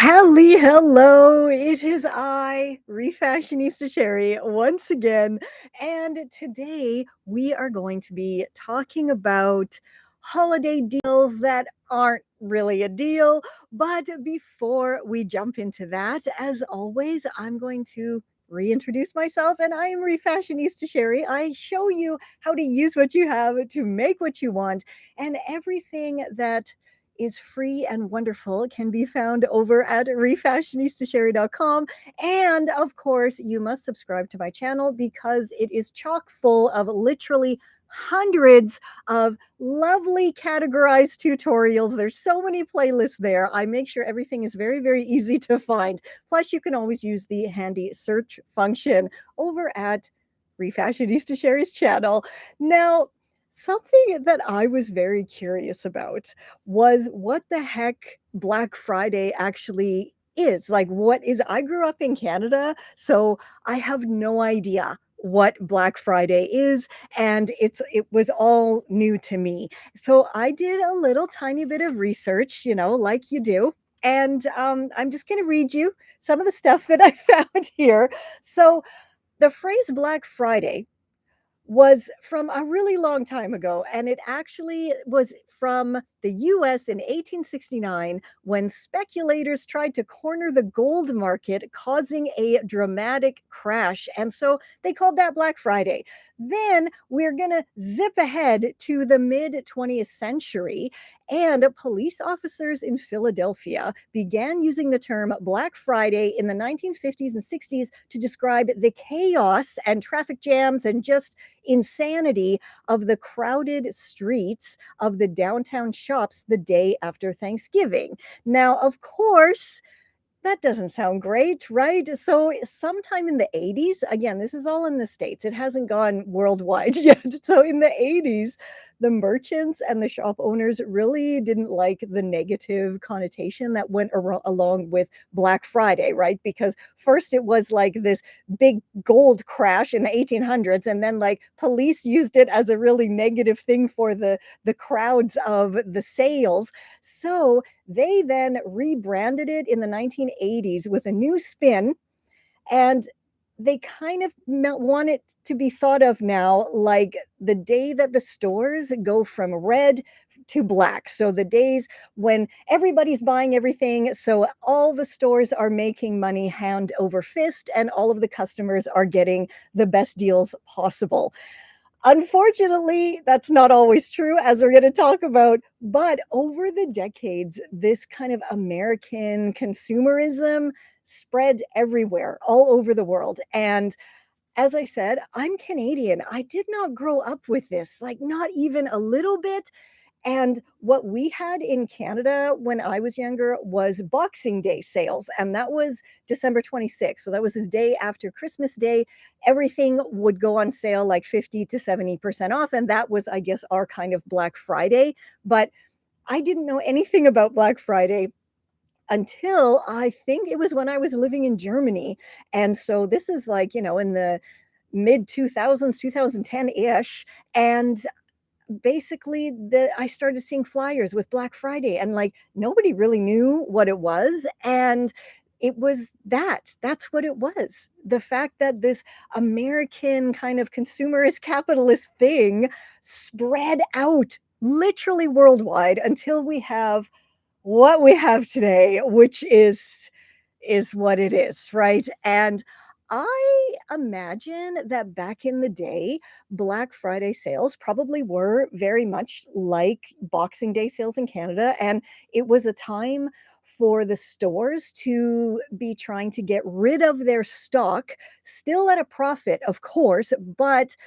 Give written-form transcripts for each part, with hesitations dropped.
Hello, it is I, Refashionista Sheri, once again. And today we are going to be talking about holiday deals that aren't really a deal. But before we jump into that, as always, I'm going to reintroduce myself, and I am Refashionista Sheri. I show you how to use what you have to make what you want, and everything that is free and wonderful can be found over at refashionistasherry.com. And of course, you must subscribe to my channel because it is chock full of literally hundreds of lovely categorized tutorials. There's so many playlists there. I make sure everything is very, very easy to find. Plus, you can always use the handy search function over at Refashionista Sherry's channel. Now, something that I was very curious about was what the heck Black Friday actually is. Like, what is, I grew up in Canada, so I have no idea what Black Friday is, and it was all new to me. So I did a little tiny bit of research, like you do. And I'm just going to read you some of the stuff that I found here. So the phrase Black Friday was from a really long time ago, and it actually was from the US in 1869 when speculators tried to corner the gold market, causing a dramatic crash. And so they called that Black Friday. Then we're going to zip ahead to the mid 20th century, and police officers in Philadelphia began using the term Black Friday in the 1950s and 60s to describe the chaos and traffic jams and just insanity of the crowded streets of the downtown shops the day after Thanksgiving. Now, of course, that doesn't sound great, right? So, sometime in the 80s, again, this is all in the States, it hasn't gone worldwide yet. So, in the 80s, the merchants and the shop owners really didn't like the negative connotation that went along with Black Friday, right? Because first it was like this big gold crash in the 1800s, and then like police used it as a really negative thing for the crowds of the sales. So they then rebranded it in the 1980s with a new spin, and they kind of want it to be thought of now like the day that the stores go from red to black. So the days when everybody's buying everything, so all the stores are making money hand over fist, and all of the customers are getting the best deals possible. Unfortunately, that's not always true, as we're going to talk about. But over the decades, this kind of American consumerism spread everywhere, all over the world. And as I said, I'm Canadian. I did not grow up with this, like not even a little bit. And what we had in Canada when I was younger was Boxing Day sales, and that was December 26th. So that was the day after Christmas Day. Everything would go on sale like 50 to 70% off. And that was, I guess, our kind of Black Friday. But I didn't know anything about Black Friday until I think it was when I was living in Germany. And so this is like, in the mid 2000s, 2010-ish. And basically I started seeing flyers with Black Friday, and like nobody really knew what it was. And it was that's what it was. The fact that this American kind of consumerist capitalist thing spread out literally worldwide until we have what we have today, which is what it is, right? And I imagine that back in the day, Black Friday sales probably were very much like Boxing Day sales in Canada. And it was a time for the stores to be trying to get rid of their stock, still at a profit, of course, but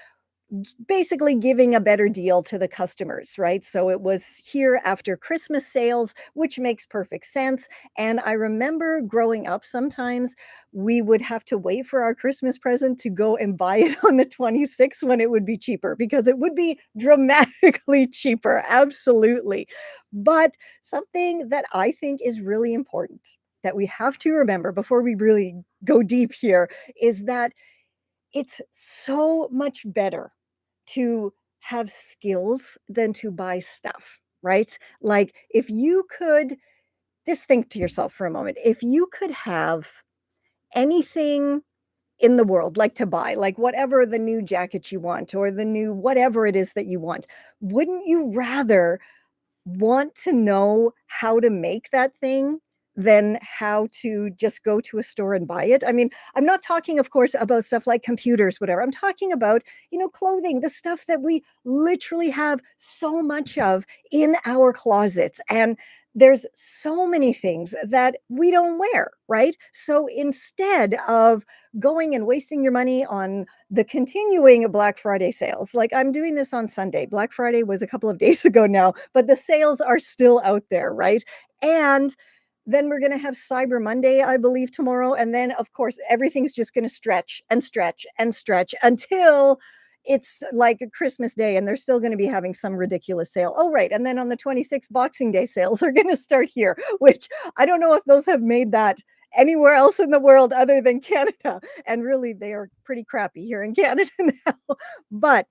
basically giving a better deal to the customers, right? So it was here after Christmas sales, which makes perfect sense. And I remember growing up, sometimes we would have to wait for our Christmas present to go and buy it on the 26th when it would be cheaper, because it would be dramatically cheaper. Absolutely. But something that I think is really important that we have to remember before we really go deep here is that it's so much better to have skills than to buy stuff, right? Like if you could just think to yourself for a moment, if you could have anything in the world, like to buy, like whatever the new jacket you want or the new whatever it is that you want, wouldn't you rather want to know how to make that thing than how to just go to a store and buy it? I mean, I'm not talking, of course, about stuff like computers, whatever. I'm talking about, clothing, the stuff that we literally have so much of in our closets. And there's so many things that we don't wear, right? So instead of going and wasting your money on the continuing Black Friday sales, like I'm doing this on Sunday. Black Friday was a couple of days ago now, but the sales are still out there, right? And then we're going to have Cyber Monday, I believe, tomorrow. And then, of course, everything's just going to stretch and stretch and stretch until it's like a Christmas Day, and they're still going to be having some ridiculous sale. Oh, right. And then on the 26th, Boxing Day sales are going to start here, which I don't know if those have made that anywhere else in the world other than Canada. And really, they are pretty crappy here in Canada now. But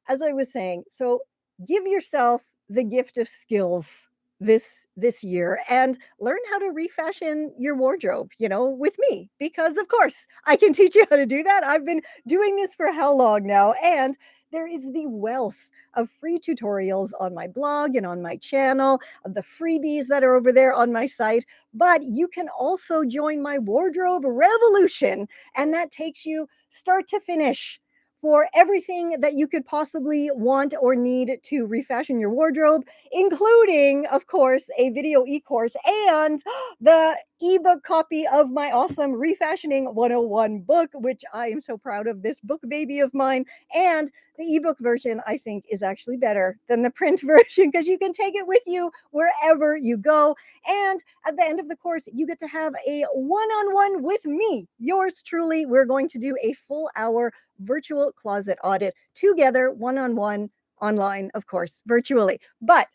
as I was saying, so give yourself the gift of skills this year and learn how to refashion your wardrobe, with me, because of course I can teach you how to do that. I've been doing this for how long now, and there is the wealth of free tutorials on my blog and on my channel, of the freebies that are over there on my site. But you can also join my wardrobe revolution, and that takes you start to finish for everything that you could possibly want or need to refashion your wardrobe, including, of course, a video e-course and the ebook copy of my awesome Refashioning 101 book, which I am so proud of, this book baby of mine. And the ebook version, I think, is actually better than the print version because you can take it with you wherever you go. And at the end of the course, you get to have a one-on-one with me, yours truly. We're going to do a full hour virtual closet audit together, one-on-one, online, of course, virtually. But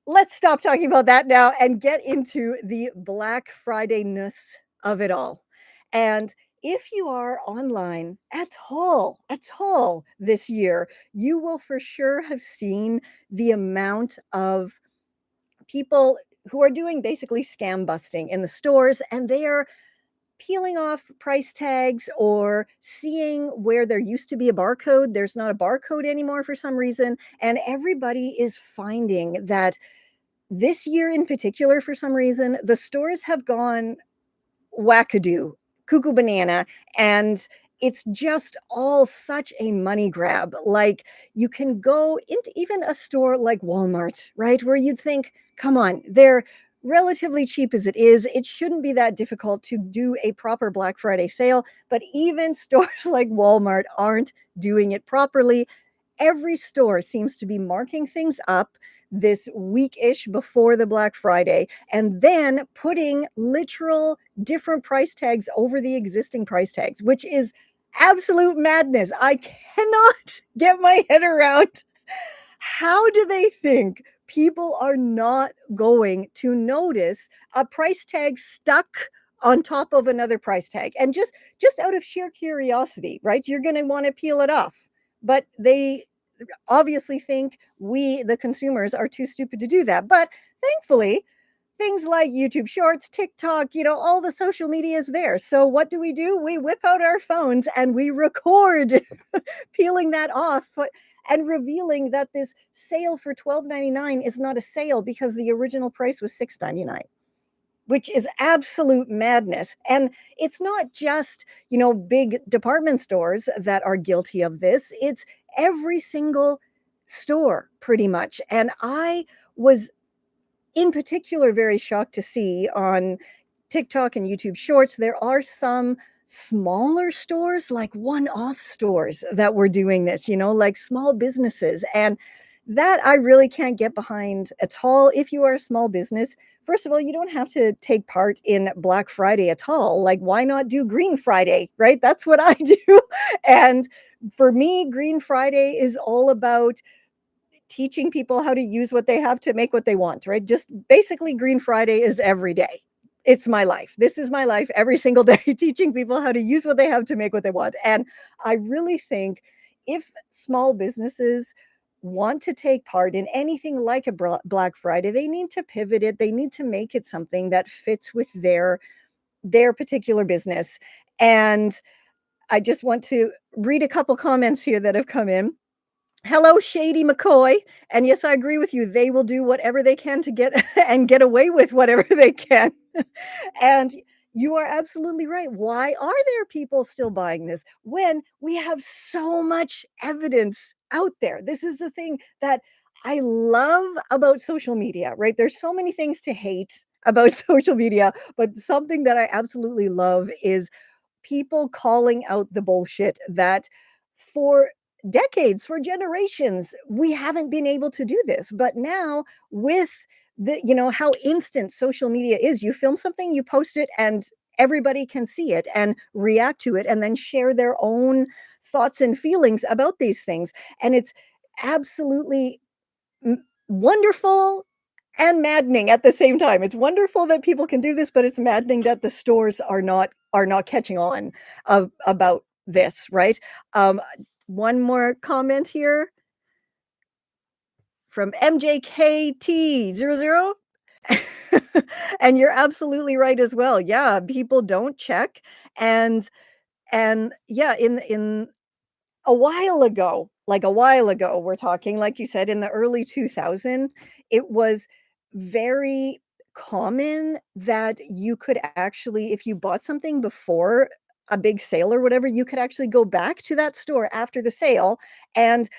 let's stop talking about that now and get into the Black Friday-ness of it all. And if you are online at all this year, you will for sure have seen the amount of people who are doing basically scam busting in the stores, and they are peeling off price tags or seeing where there used to be a barcode. There's not a barcode anymore for some reason. And everybody is finding that this year in particular, for some reason, the stores have gone wackadoo, cuckoo banana, and it's just all such a money grab. Like, you can go into even a store like Walmart, right, where you'd think, come on, they're relatively cheap as it is. It shouldn't be that difficult to do a proper Black Friday sale, but even stores like Walmart aren't doing it properly. Every store seems to be marking things up this week-ish before the Black Friday and then putting literal different price tags over the existing price tags, which is absolute madness. I cannot get my head around how do they think people are not going to notice a price tag stuck on top of another price tag, and just out of sheer curiosity, right? You're going to want to peel it off, but they obviously think we, the consumers, are too stupid to do that. But thankfully, things like YouTube Shorts, TikTok, all the social media is there. So what do? We whip out our phones and we record peeling that off and revealing that this sale for $12.99 is not a sale because the original price was $6.99. Which is absolute madness. And it's not just, big department stores that are guilty of this. It's every single store pretty much. And I was in particular very shocked to see on TikTok and YouTube Shorts, there are some smaller stores, like one-off stores that were doing this, like small businesses. And that I really can't get behind at all. If you are a small business, first of all, you don't have to take part in Black Friday at all. Like, why not do Green Friday, right? That's what I do. And for me, Green Friday is all about teaching people how to use what they have to make what they want, right? Just basically, Green Friday is every day. It's my life. This is my life every single day, teaching people how to use what they have to make what they want. And I really think if small businesses want to take part in anything like a Black Friday, they need to pivot it. They need to make it something that fits with their particular business. And I just want to read a couple comments here that have come in. Hello, Shady McCoy. And yes, I agree with you. They will do whatever they can to get and get away with whatever they can. And you are absolutely right. Why are there people still buying this when we have so much evidence out there? This is the thing that I love about social media, right? There's so many things to hate about social media, but something that I absolutely love is people calling out the bullshit that for decades, for generations, we haven't been able to do this. But now with how instant social media is, you film something, you post it, and everybody can see it and react to it and then share their own thoughts and feelings about these things. And it's absolutely wonderful and maddening at the same time. It's wonderful that people can do this, but it's maddening that the stores are not catching on about this, right? One more comment here from MJKT00. And you're absolutely right as well. Yeah, people don't check. And yeah, in a while ago, we're talking, like you said, in the early 2000s, it was very common that you could actually, if you bought something before a big sale or whatever, you could actually go back to that store after the sale, and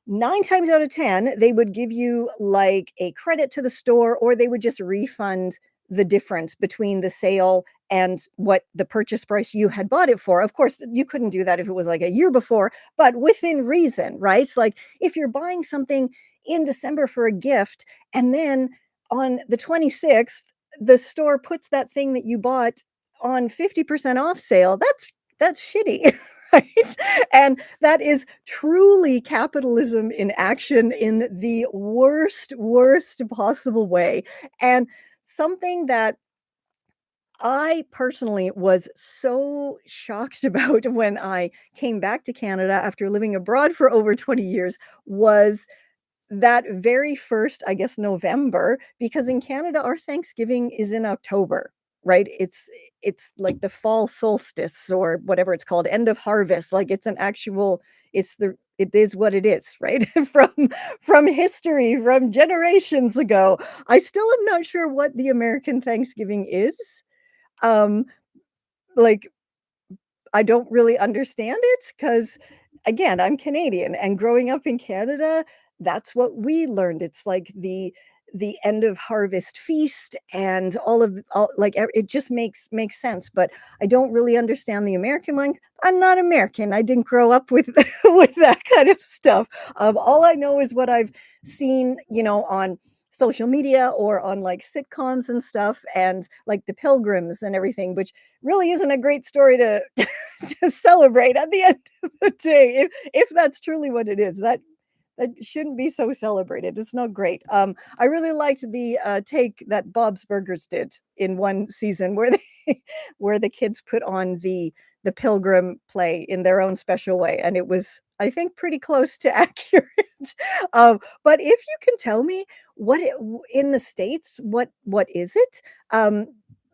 9 times out of 10, they would give you, like, a credit to the store, or they would just refund the difference between the sale and what the purchase price you had bought it for. Of course, you couldn't do that if it was like a year before, but within reason, right? So, like, if you're buying something in December for a gift, and then on the 26th, the store puts that thing that you bought on 50% off sale, that's shitty. Right? And that is truly capitalism in action in the worst possible way. And something that I personally was so shocked about when I came back to Canada after living abroad for over 20 years was that very first, I guess, November, because in Canada, our Thanksgiving is in October, right? It's like the fall solstice or whatever it's called, end of harvest. Like it's an actual, it is what it is, right? From history, from generations ago. I still am not sure what the American Thanksgiving is. Um, like I don't really understand it because, again, I'm Canadian, and growing up in Canada, that's what we learned. It's like the end of harvest feast and it just makes sense, but I don't really understand the American one. I'm not American. I didn't grow up with with that kind of stuff. All I know is what I've seen, on social media or on like sitcoms and stuff, and like the Pilgrims and everything, which really isn't a great story to to celebrate at the end of the day. If that's truly what it is, that shouldn't be so celebrated. It's not great. I really liked the take that Bob's Burgers did in one season where they where the kids put on the Pilgrim play in their own special way, and it was, I think, pretty close to accurate. But if you can tell me in the States, what is it?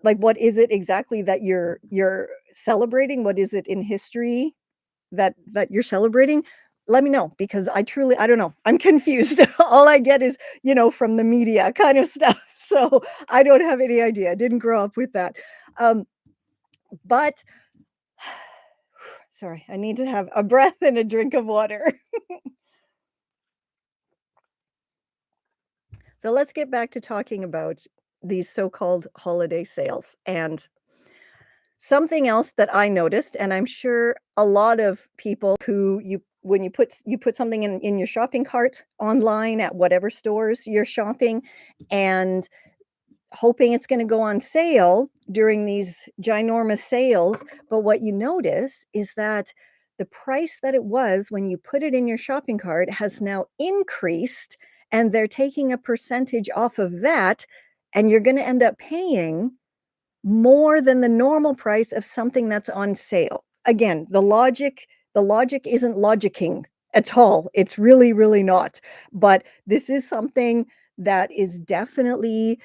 Like, what is it exactly that you're celebrating? What is it in history that you're celebrating? Let me know, because I don't know. I'm confused. All I get is, from the media kind of stuff. So I don't have any idea. I didn't grow up with that. But sorry, I need to have a breath and a drink of water. So let's get back to talking about these so-called holiday sales. And something else that I noticed, and I'm sure a lot of people who when you put something in your shopping cart online at whatever stores you're shopping, and hoping it's going to go on sale during these ginormous sales, but what you notice is that the price that it was when you put it in your shopping cart has now increased, and they're taking a percentage off of that, and you're going to end up paying more than the normal price of something that's on sale. Again, the logic isn't logicking at all. It's really, really not. But this is something that is definitely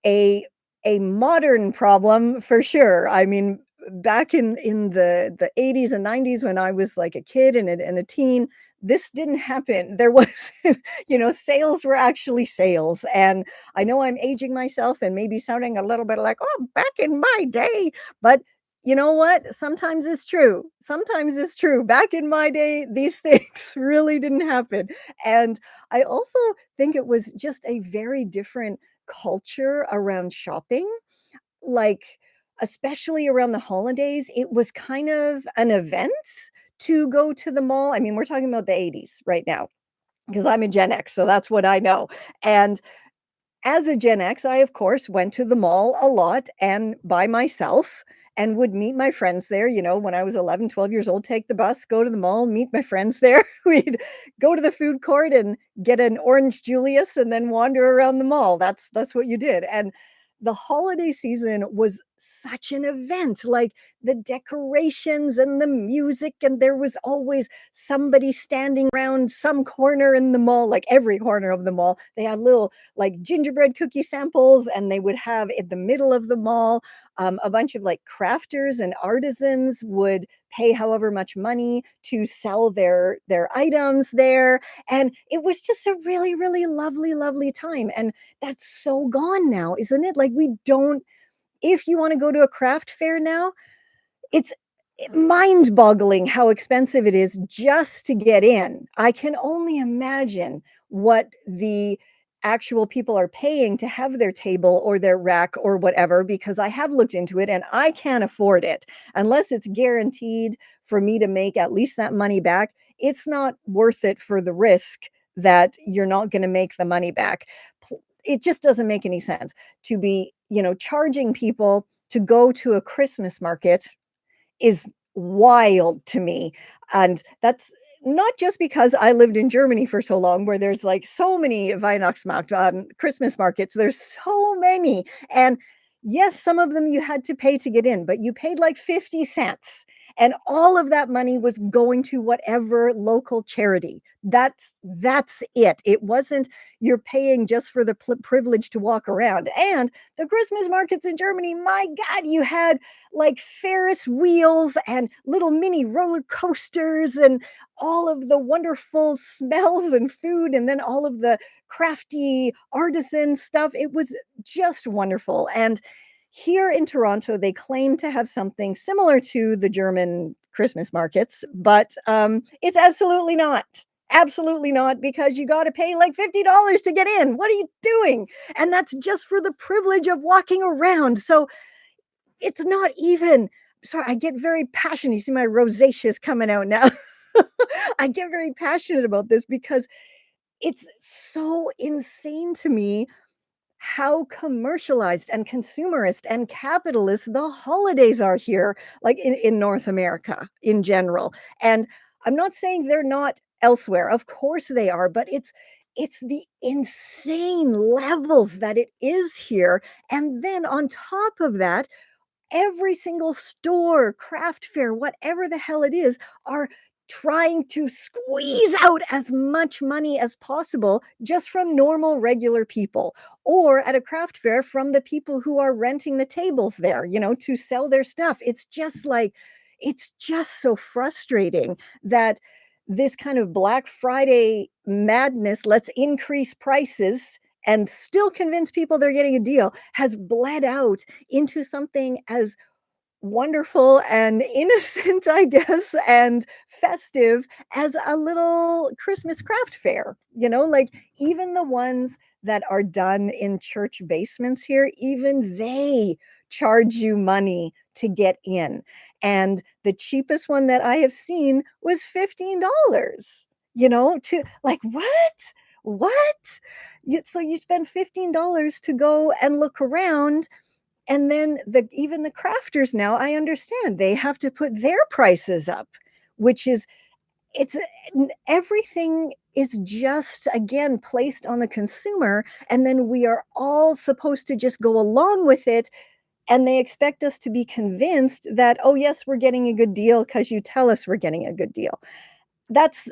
a a modern problem for sure. I mean, back in the 80s and 90s when I was like a kid and a teen, this didn't happen. There was, sales were actually sales. And I know I'm aging myself and maybe sounding a little bit like, oh, back in my day. But you know what? Sometimes it's true. Sometimes it's true. Back in my day, these things really didn't happen. And I also think it was just a very different culture around shopping, like, especially around the holidays, it was kind of an event to go to the mall. I mean, we're talking about the 80s right now because I'm a Gen X, so that's what I know. And as a Gen X, I, of course, went to the mall a lot and by myself and would meet my friends there. When I was 11, 12 years old, take the bus, go to the mall, meet my friends there. We'd go to the food court and get an orange Julius and then wander around the mall. That's what you did. And the holiday season was such an event, like the decorations and the music, and there was always somebody standing around some corner in the mall, like every corner of the mall. They had little like gingerbread cookie samples, and they would have in the middle of the mall a bunch of like crafters and artisans would pay however much money to sell their items there, and it was just a really, really lovely, lovely time. And that's so gone now, isn't it? Like, we don't, if you want to go to a craft fair now, it's mind-boggling how expensive it is just to get in. I can only imagine what the actual people are paying to have their table or their rack or whatever, because I have looked into it and I can't afford it. Unless it's guaranteed for me to make at least that money back, it's not worth it for the risk that you're not going to make the money back. It just doesn't make any sense to be, charging people to go to a Christmas market is wild to me. And that's not just because I lived in Germany for so long, where there's like so many Weihnachtsmarkt, Christmas markets. There's so many. And yes, some of them you had to pay to get in, but you paid like 50 cents. And all of that money was going to whatever local charity. That's it. It wasn't you're paying just for the privilege to walk around. And the Christmas markets in Germany, my God, you had like Ferris wheels and little mini roller coasters and all of the wonderful smells and food, and then all of the crafty artisan stuff. It was just wonderful. And here in Toronto, they claim to have something similar to the German Christmas markets, but it's absolutely not. Absolutely not, because you got to pay like $50 to get in. What are you doing? And that's just for the privilege of walking around. So it's not even, sorry, I get very passionate. You see my rosaceous coming out now. I get very passionate about this because it's so insane to me how commercialized and consumerist and capitalist the holidays are here, like in North America in general. And I'm not saying they're not elsewhere. Of course they are, but it's the insane levels that it is here. And then on top of that, every single store, craft fair, whatever the hell it is, are trying to squeeze out as much money as possible just from normal, regular people, or at a craft fair from the people who are renting the tables there, to sell their stuff. It's just like, it's just so frustrating that this kind of Black Friday madness, let's increase prices and still convince people they're getting a deal, has bled out into something as wonderful and innocent, I guess, and festive as a little Christmas craft fair. Like, even the ones that are done in church basements here, even they charge you money to get in. And the cheapest one that I have seen was $15, to like, what? What? So you spend $15 to go and look around, and then even the crafters now, I understand they have to put their prices up, which is, it's everything is just again placed on the consumer, and then we are all supposed to just go along with it, and they expect us to be convinced that, oh yes, we're getting a good deal because you tell us we're getting a good deal. that's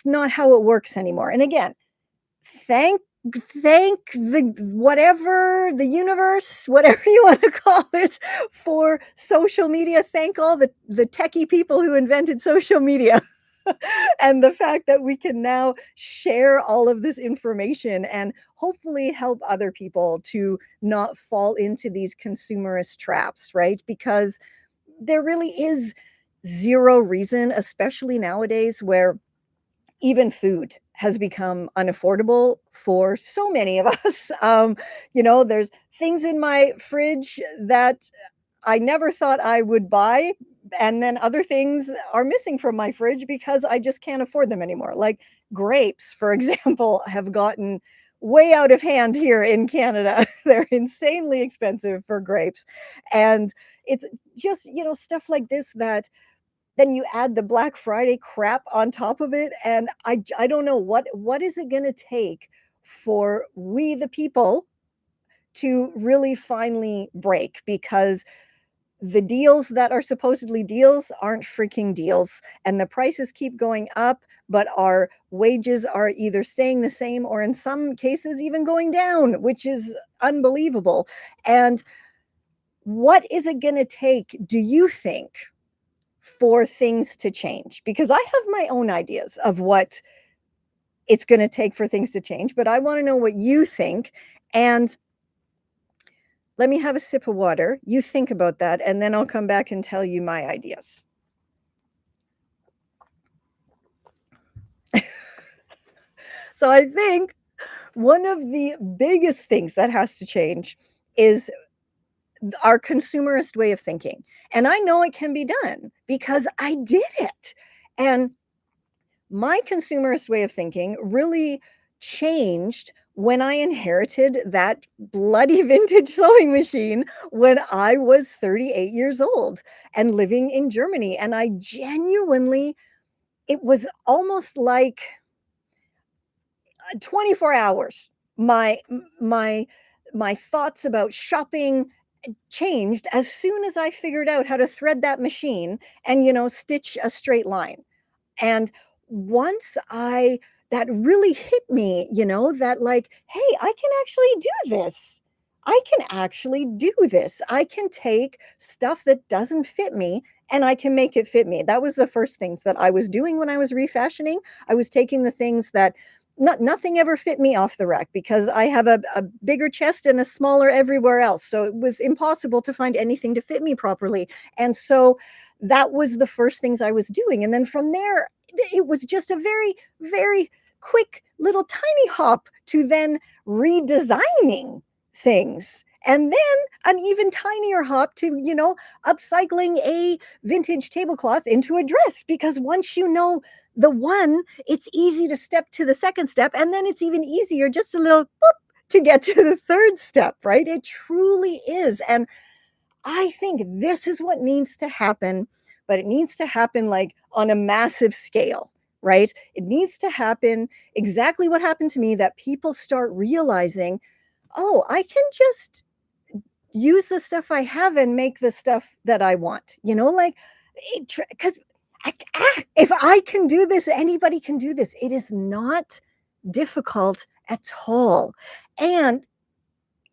not how it works anymore. And again, thank thank the whatever the universe, whatever you want to call it, for social media. Thank all the techie people who invented social media. And the fact that we can now share all of this information and hopefully help other people to not fall into these consumerist traps, right? Because there really is zero reason, especially nowadays where even food has become unaffordable for so many of us. There's things in my fridge that I never thought I would buy, and then other things are missing from my fridge because I just can't afford them anymore. Like grapes, for example, have gotten way out of hand here in Canada. They're insanely expensive for grapes. And it's just, stuff like this that then you add the Black Friday crap on top of it, and I don't know what is it gonna take for we the people to really finally break, because the deals that are supposedly deals aren't freaking deals, and the prices keep going up, but our wages are either staying the same or in some cases even going down, which is unbelievable. And what is it gonna take, do you think, for things to change? Because I have my own ideas of what it's going to take for things to change, but I want to know what you think. And let me have a sip of water. You think about that, and then I'll come back and tell you my ideas. So I think one of the biggest things that has to change is our consumerist way of thinking. And I know it can be done because I did it. And my consumerist way of thinking really changed when I inherited that bloody vintage sewing machine when I was 38 years old and living in Germany. And I genuinely, it was almost like 24 hours. My my thoughts about shopping changed as soon as I figured out how to thread that machine and stitch a straight line. And once I that really hit me, that like, hey, I can actually do this. I can actually do this. I can take stuff that doesn't fit me and I can make it fit me. That was the first things that I was doing when I was refashioning. I was taking the things that nothing ever fit me off the rack because I have a bigger chest and a smaller everywhere else. So it was impossible to find anything to fit me properly. And so that was the first things I was doing. And then from there, it was just a very, very quick little tiny hop to then redesigning things. And then an even tinier hop to, upcycling a vintage tablecloth into a dress. Because once you know the one, it's easy to step to the second step. And then it's even easier, just a little boop, to get to the third step, right? It truly is. And I think this is what needs to happen, but it needs to happen like on a massive scale, right? It needs to happen exactly what happened to me, that people start realizing, oh, I can just use the stuff I have and make the stuff that I want, like, because if I can do this, anybody can do this. It is not difficult at all. And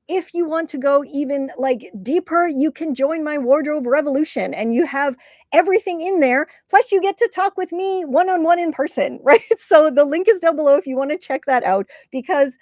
if you want to go even like deeper, you can join my wardrobe revolution and you have everything in there. Plus you get to talk with me one-on-one in person, right? So the link is down below if you want to check that out, because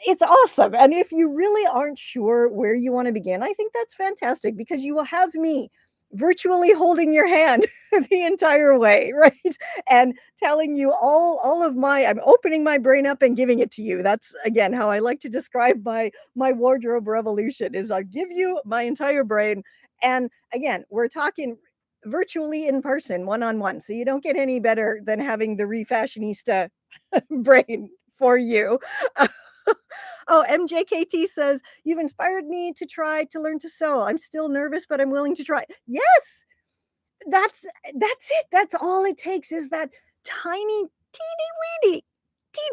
it's awesome. And if you really aren't sure where you want to begin, I think that's fantastic, because you will have me virtually holding your hand the entire way, right? And telling you all of my, I'm opening my brain up and giving it to you. That's again how I like to describe my wardrobe revolution, is I give you my entire brain. And again, we're talking virtually in person, one-on-one. So you don't get any better than having the Refashionista brain for you. Oh, MJKT says, you've inspired me to try to learn to sew. I'm still nervous, but I'm willing to try. Yes, that's it. That's all it takes, is that tiny, teeny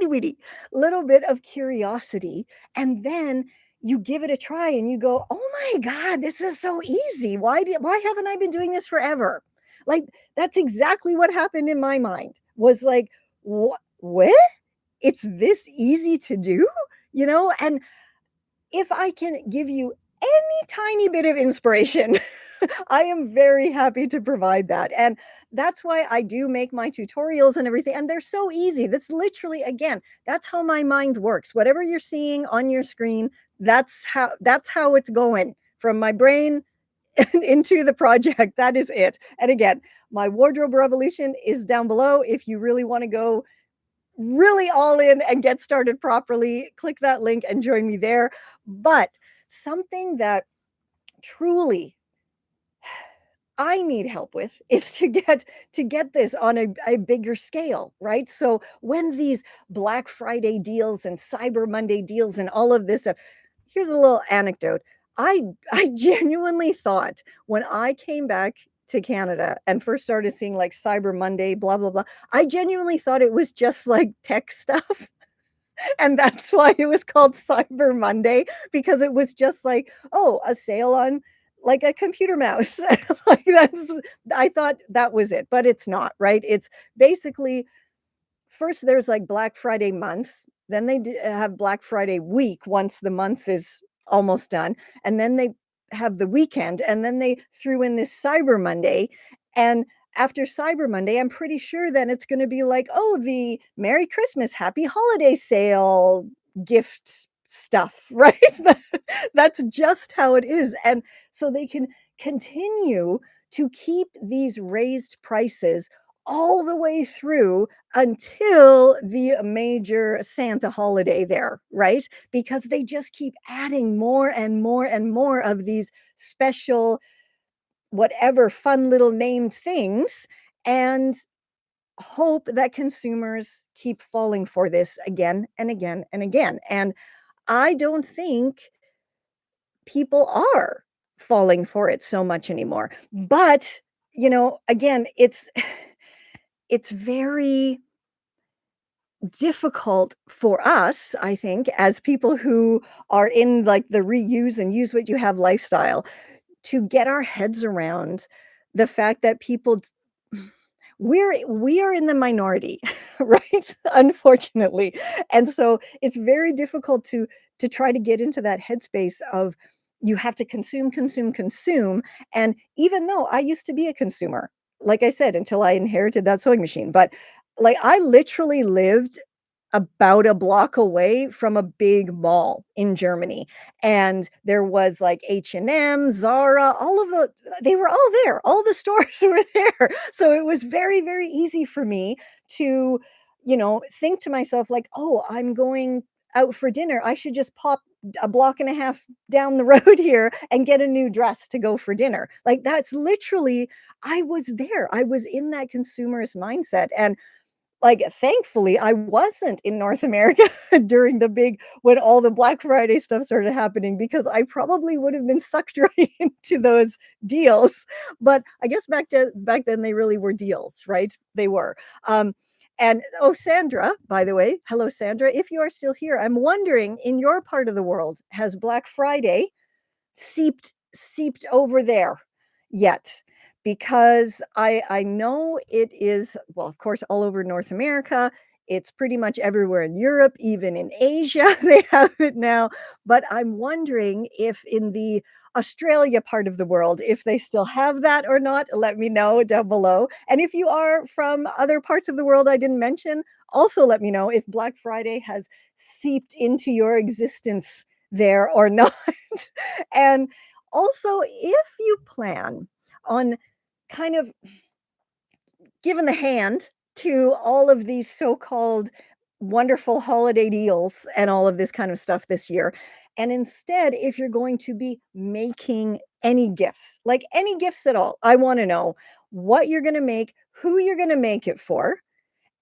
weeny little bit of curiosity. And then you give it a try and you go, oh my God, this is so easy. Why haven't I been doing this forever? Like, that's exactly what happened in my mind was like, what? It's this easy to do, And if I can give you any tiny bit of inspiration, I am very happy to provide that. And that's why I do make my tutorials and everything. And they're so easy. That's literally, again, that's how my mind works. Whatever you're seeing on your screen, that's how it's going from my brain into the project. That is it. And again, my wardrobe revolution is down below. If you really want to go really all in and get started properly, click that link and join me there. But something that truly I need help with is to get this on a bigger scale, right? So when these Black Friday deals and Cyber Monday deals and all of this stuff, here's a little anecdote. I genuinely thought when I came back to Canada and first started seeing like Cyber Monday, blah blah blah, I genuinely thought it was just like tech stuff. And that's why it was called Cyber Monday, because it was just like, oh, a sale on like a computer mouse. Like that's I thought that was it, but it's not, right? It's basically first there's like Black Friday month, then they have Black Friday week once the month is almost done, and then they have the weekend, and then they threw in this Cyber Monday. And after Cyber Monday, I'm pretty sure then it's going to be like, oh, the Merry Christmas, Happy Holiday sale gift stuff, right? That's just how it is. And so they can continue to keep these raised prices all the way through until the major Santa holiday there, right? Because they just keep adding more and more and more of these special, whatever fun little named things, and hope that consumers keep falling for this again and again and again. And I don't think people are falling for it so much anymore. But, again, it's very difficult for us, I think, as people who are in like the reuse and use what you have lifestyle, to get our heads around the fact that we are in the minority, right? Unfortunately. And so it's very difficult to try to get into that headspace of you have to consume, consume, consume. And even though I used to be a consumer, like I said, until I inherited that sewing machine, but like I literally lived about a block away from a big mall in Germany. And there was like H&M, Zara, all of they were all there. All the stores were there. So it was very, very easy for me to, think to myself like, oh, I'm going out for dinner. I should just pop a block and a half down the road here and get a new dress to go for dinner. Like that's literally, I was there. I was in that consumerist mindset. And like, thankfully, I wasn't in North America during the big when all the Black Friday stuff started happening, because I probably would have been sucked right into those deals. But I guess back then they really were deals, right? They were. And oh, Sandra, by the way, hello, Sandra. If you are still here, I'm wondering, in your part of the world, has Black Friday seeped over there yet? Because I know it is, well, of course, all over North America. It's pretty much everywhere in Europe, even in Asia, they have it now. But I'm wondering if in the Australia part of the world, if they still have that or not. Let me know down below. And if you are from other parts of the world I didn't mention, also let me know if Black Friday has seeped into your existence there or not. And also, if you plan on kind of giving the hand to all of these so-called wonderful holiday deals and all of this kind of stuff this year, and instead, if you're going to be making any gifts, like any gifts at all, I want to know what you're going to make, who you're going to make it for,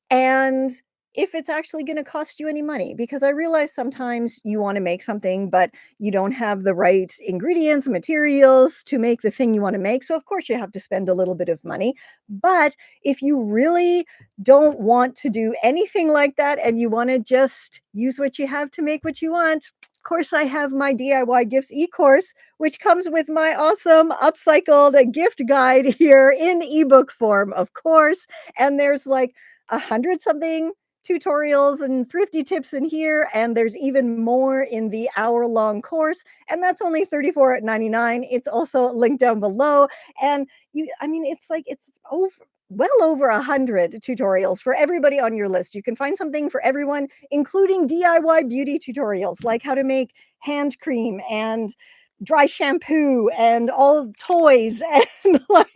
and if it's actually going to cost you any money. Because I realize sometimes you want to make something, but you don't have the right ingredients, materials to make the thing you want to make. So, of course, you have to spend a little bit of money. But if you really don't want to do anything like that and you want to just use what you have to make what you want, of course, I have my DIY Gifts e-course, which comes with my awesome upcycled gift guide here in ebook form, of course. And there's like 100 something tutorials and thrifty tips in here, and there's even more in the hour-long course, and that's only 34.99. It's also linked down below, and I mean, it's like it's over well over 100 tutorials for everybody on your list. You can find something for everyone, including DIY beauty tutorials, like how to make hand cream and dry shampoo and all toys and like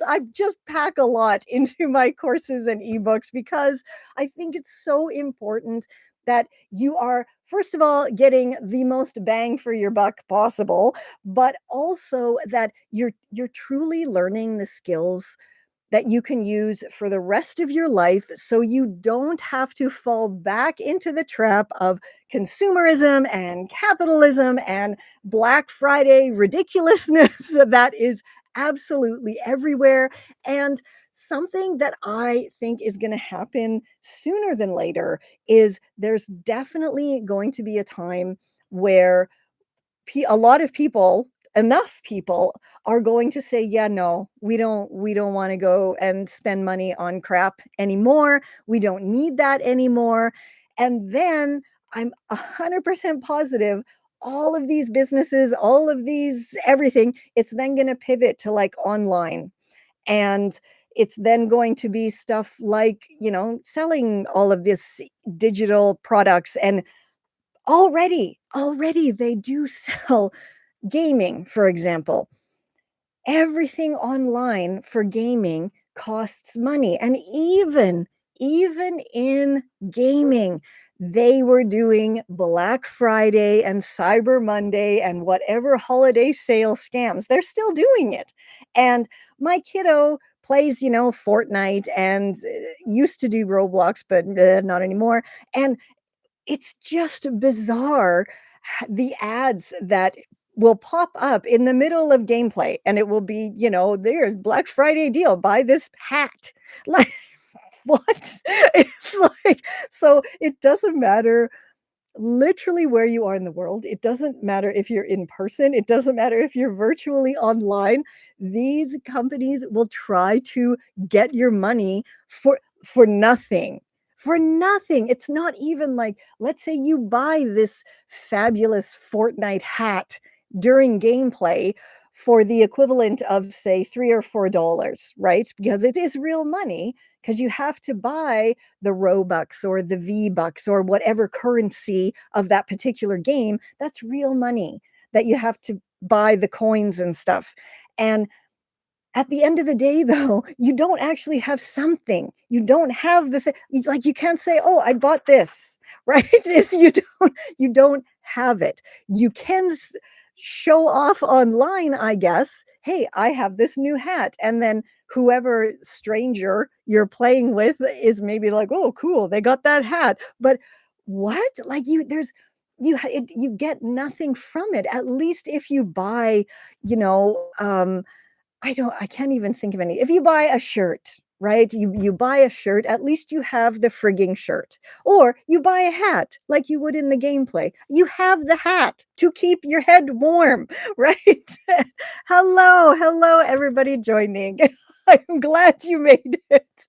I just pack a lot into my courses and ebooks because I think it's so important that you are first of all getting the most bang for your buck possible, but also that you're truly learning the skills that you can use for the rest of your life so you don't have to fall back into the trap of consumerism and capitalism and Black Friday ridiculousness that is absolutely everywhere. And something that I think is going to happen sooner than later is there's definitely going to be a time where a lot of people, enough people, are going to say, yeah, no, we don't want to go and spend money on crap anymore. We don't need that anymore. And then I'm 100% positive all of these businesses, all of these everything, it's then going to pivot to like online. And it's then going to be stuff like, selling all of this digital products. And already they do sell gaming, for example. Everything online for gaming costs money, and even in gaming, they were doing Black Friday and Cyber Monday and whatever holiday sale scams. They're still doing it. And my kiddo plays, Fortnite and used to do Roblox, but not anymore. And it's just bizarre the ads that will pop up in the middle of gameplay, and it will be, there's Black Friday deal, buy this hat. Like, what? It's like, so it doesn't matter literally where you are in the world. It doesn't matter if you're in person. It doesn't matter if you're virtually online. These companies will try to get your money for nothing. For nothing. It's not even like, let's say you buy this fabulous Fortnite hat during gameplay for the equivalent of, say, $3 or $4, right? Because it is real money, because you have to buy the Robux or the V-Bucks or whatever currency of that particular game. That's real money that you have to buy the coins and stuff. And at the end of the day, though, you don't actually have something. You don't have the thing. Like, you can't say, "Oh, I bought this," right? You don't have it. You can show off online, I guess. Hey, I have this new hat, and then whoever stranger you're playing with is maybe like, "Oh, cool, they got that hat." But what? Like, you get nothing from it. At least if you buy, you know, I can't even think of any. If you buy a shirt, right? You buy a shirt, at least you have the frigging shirt. Or you buy a hat like you would in the gameplay. You have the hat to keep your head warm, right? Hello everybody joining. I'm glad you made it.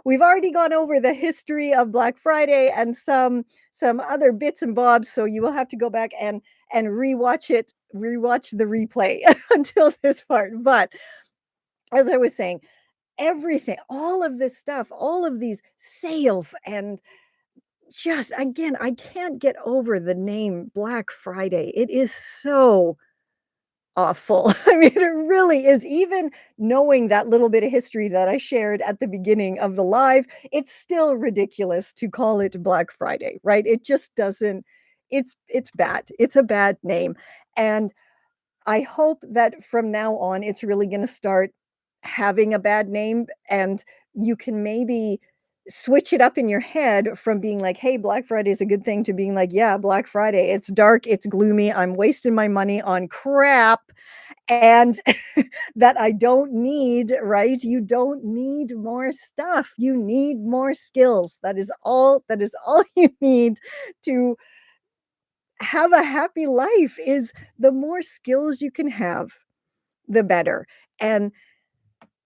We've already gone over the history of Black Friday and some other bits and bobs, so you will have to go back and rewatch the replay until this part. But as I was saying, everything, all of this stuff, all of these sales, and just again, I can't get over the name Black Friday. It is so awful. I mean, it really is. Even knowing that little bit of history that I shared at the beginning of the live, it's still ridiculous to call it Black Friday, right? It just doesn't, it's bad. It's a bad name. And I hope that from now on, it's really going to start having a bad name, and you can maybe switch it up in your head from being like, hey, Black Friday is a good thing, to being like, yeah, Black Friday, it's dark, it's gloomy, I'm wasting my money on crap, and that I don't need, right? You don't need more stuff. You need more skills. That is all you need to have a happy life. Is the more skills you can have, the better. And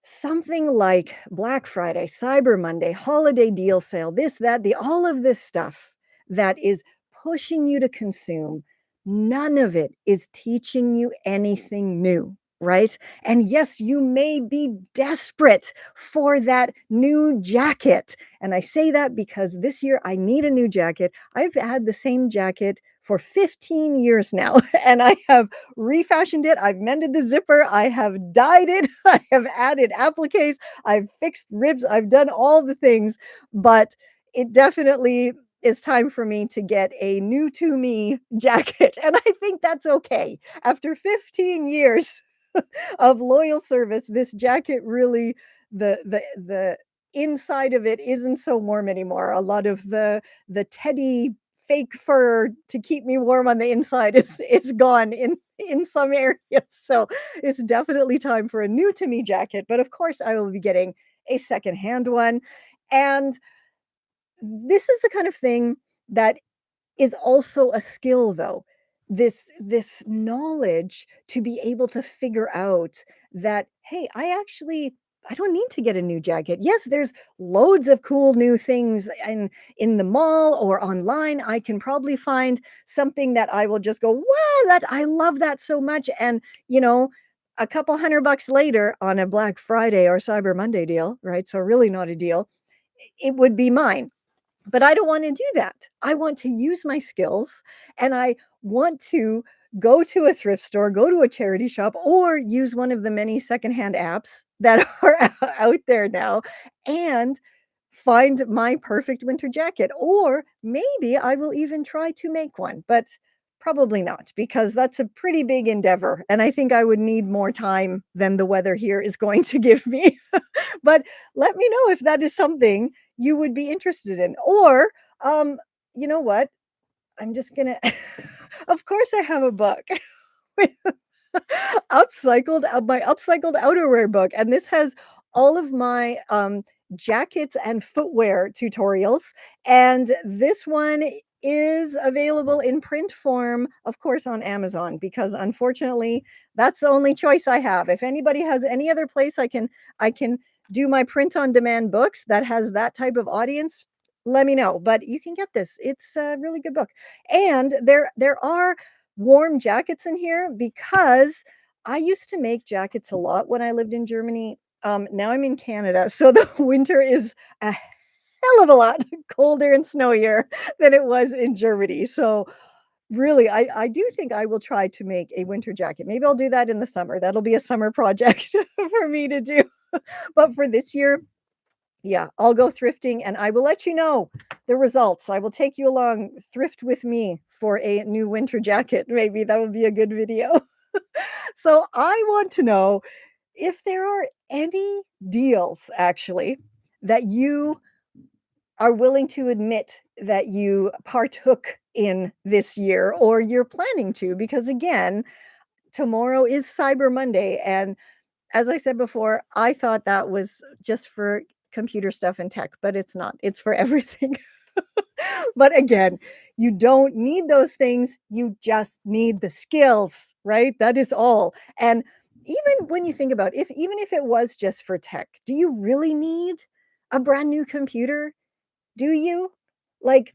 something like Black Friday, Cyber Monday, holiday deal sale, this, that, the all of this stuff that is pushing you to consume, none of it is teaching you anything new, right? And yes, you may be desperate for that new jacket. And I say that because this year I need a new jacket. I've had the same jacket for 15 years now, and I have refashioned it. I've mended the zipper. I have dyed it. I have added appliques. I've fixed ribs. I've done all the things, but it definitely is time for me to get a new to me jacket. And I think that's okay. After 15 years of loyal service, this jacket really, the inside of it isn't so warm anymore. A lot of the teddy fake fur to keep me warm on the inside is gone in some areas. So it's definitely time for a new to me jacket. But of course, I will be getting a secondhand one. And this is the kind of thing that is also a skill though. This knowledge to be able to figure out that, hey, I don't need to get a new jacket. Yes, there's loads of cool new things in the mall or online. I can probably find something that I will just go, wow, that I love that so much. And a couple $100 later on a Black Friday or Cyber Monday deal, right? So really not a deal, it would be mine. But I don't want to do that. I want to use my skills, and I want to go to a thrift store, go to a charity shop, or use one of the many secondhand apps that are out there now and find my perfect winter jacket. Or maybe I will even try to make one, but probably not, because that's a pretty big endeavor. And I think I would need more time than the weather here is going to give me. But let me know if that is something you would be interested in. Or, you know what? I'm just gonna of course I have a book with upcycled my upcycled outerwear book, and this has all of my jackets and footwear tutorials, and this one is available in print form, of course, on Amazon, because unfortunately that's the only choice I have. If anybody has any other place I can do my print on demand books that has that type of audience, let me know. But you can get this. It's a really good book. And there are warm jackets in here because I used to make jackets a lot when I lived in Germany. Now I'm in Canada, so the winter is a hell of a lot colder and snowier than it was in Germany. So really, I do think I will try to make a winter jacket. Maybe I'll do that in the summer. That'll be a summer project for me to do. But for this year, yeah, I'll go thrifting and I will let you know the results. I will take you along, thrift with me for a new winter jacket. Maybe that would be a good video. So I want to know if there are any deals actually that you are willing to admit that you partook in this year or you're planning to, because again, tomorrow is Cyber Monday. And as I said before, I thought that was just for computer stuff and tech, but it's not. It's for everything. But again, you don't need those things. You just need the skills, right? That is all. And even when you think about if even if it was just for tech, do you really need a brand new computer? Do you? Like,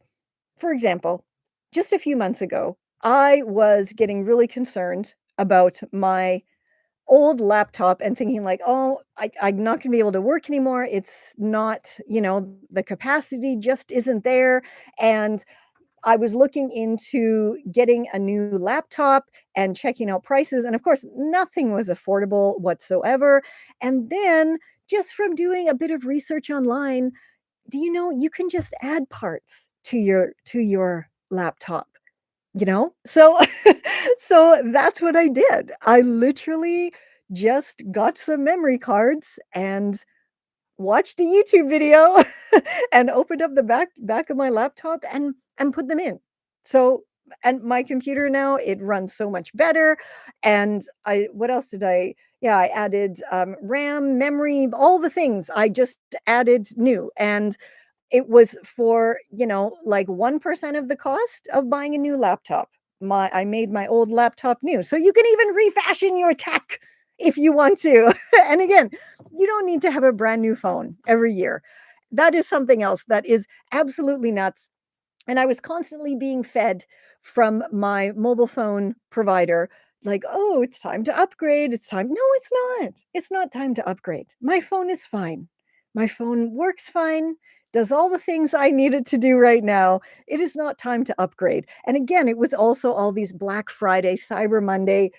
for example, just a few months ago, I was getting really concerned about my old laptop and thinking like, oh, I'm not going to be able to work anymore. It's not, the capacity just isn't there. And I was looking into getting a new laptop and checking out prices. And of course, nothing was affordable whatsoever. And then just from doing a bit of research online, do you know you can just add parts to your laptop? So so that's what I did. I literally just got some memory cards and watched a YouTube video and opened up the back of my laptop and put them in. So and my computer now, it runs so much better. And I what else did I yeah, I added RAM, memory, all the things I just added new. And it was for, like 1% of the cost of buying a new laptop. I made my old laptop new. So you can even refashion your tech. if you want to. And again, you don't need to have a brand new phone every year. That is something else that is absolutely nuts. And I was constantly being fed from my mobile phone provider, like, oh, it's time to upgrade. It's time. No, it's not. It's not time to upgrade. My phone is fine. My phone works fine, does all the things I need it to do right now. It is not time to upgrade. And again, it was also all these Black Friday, Cyber Monday,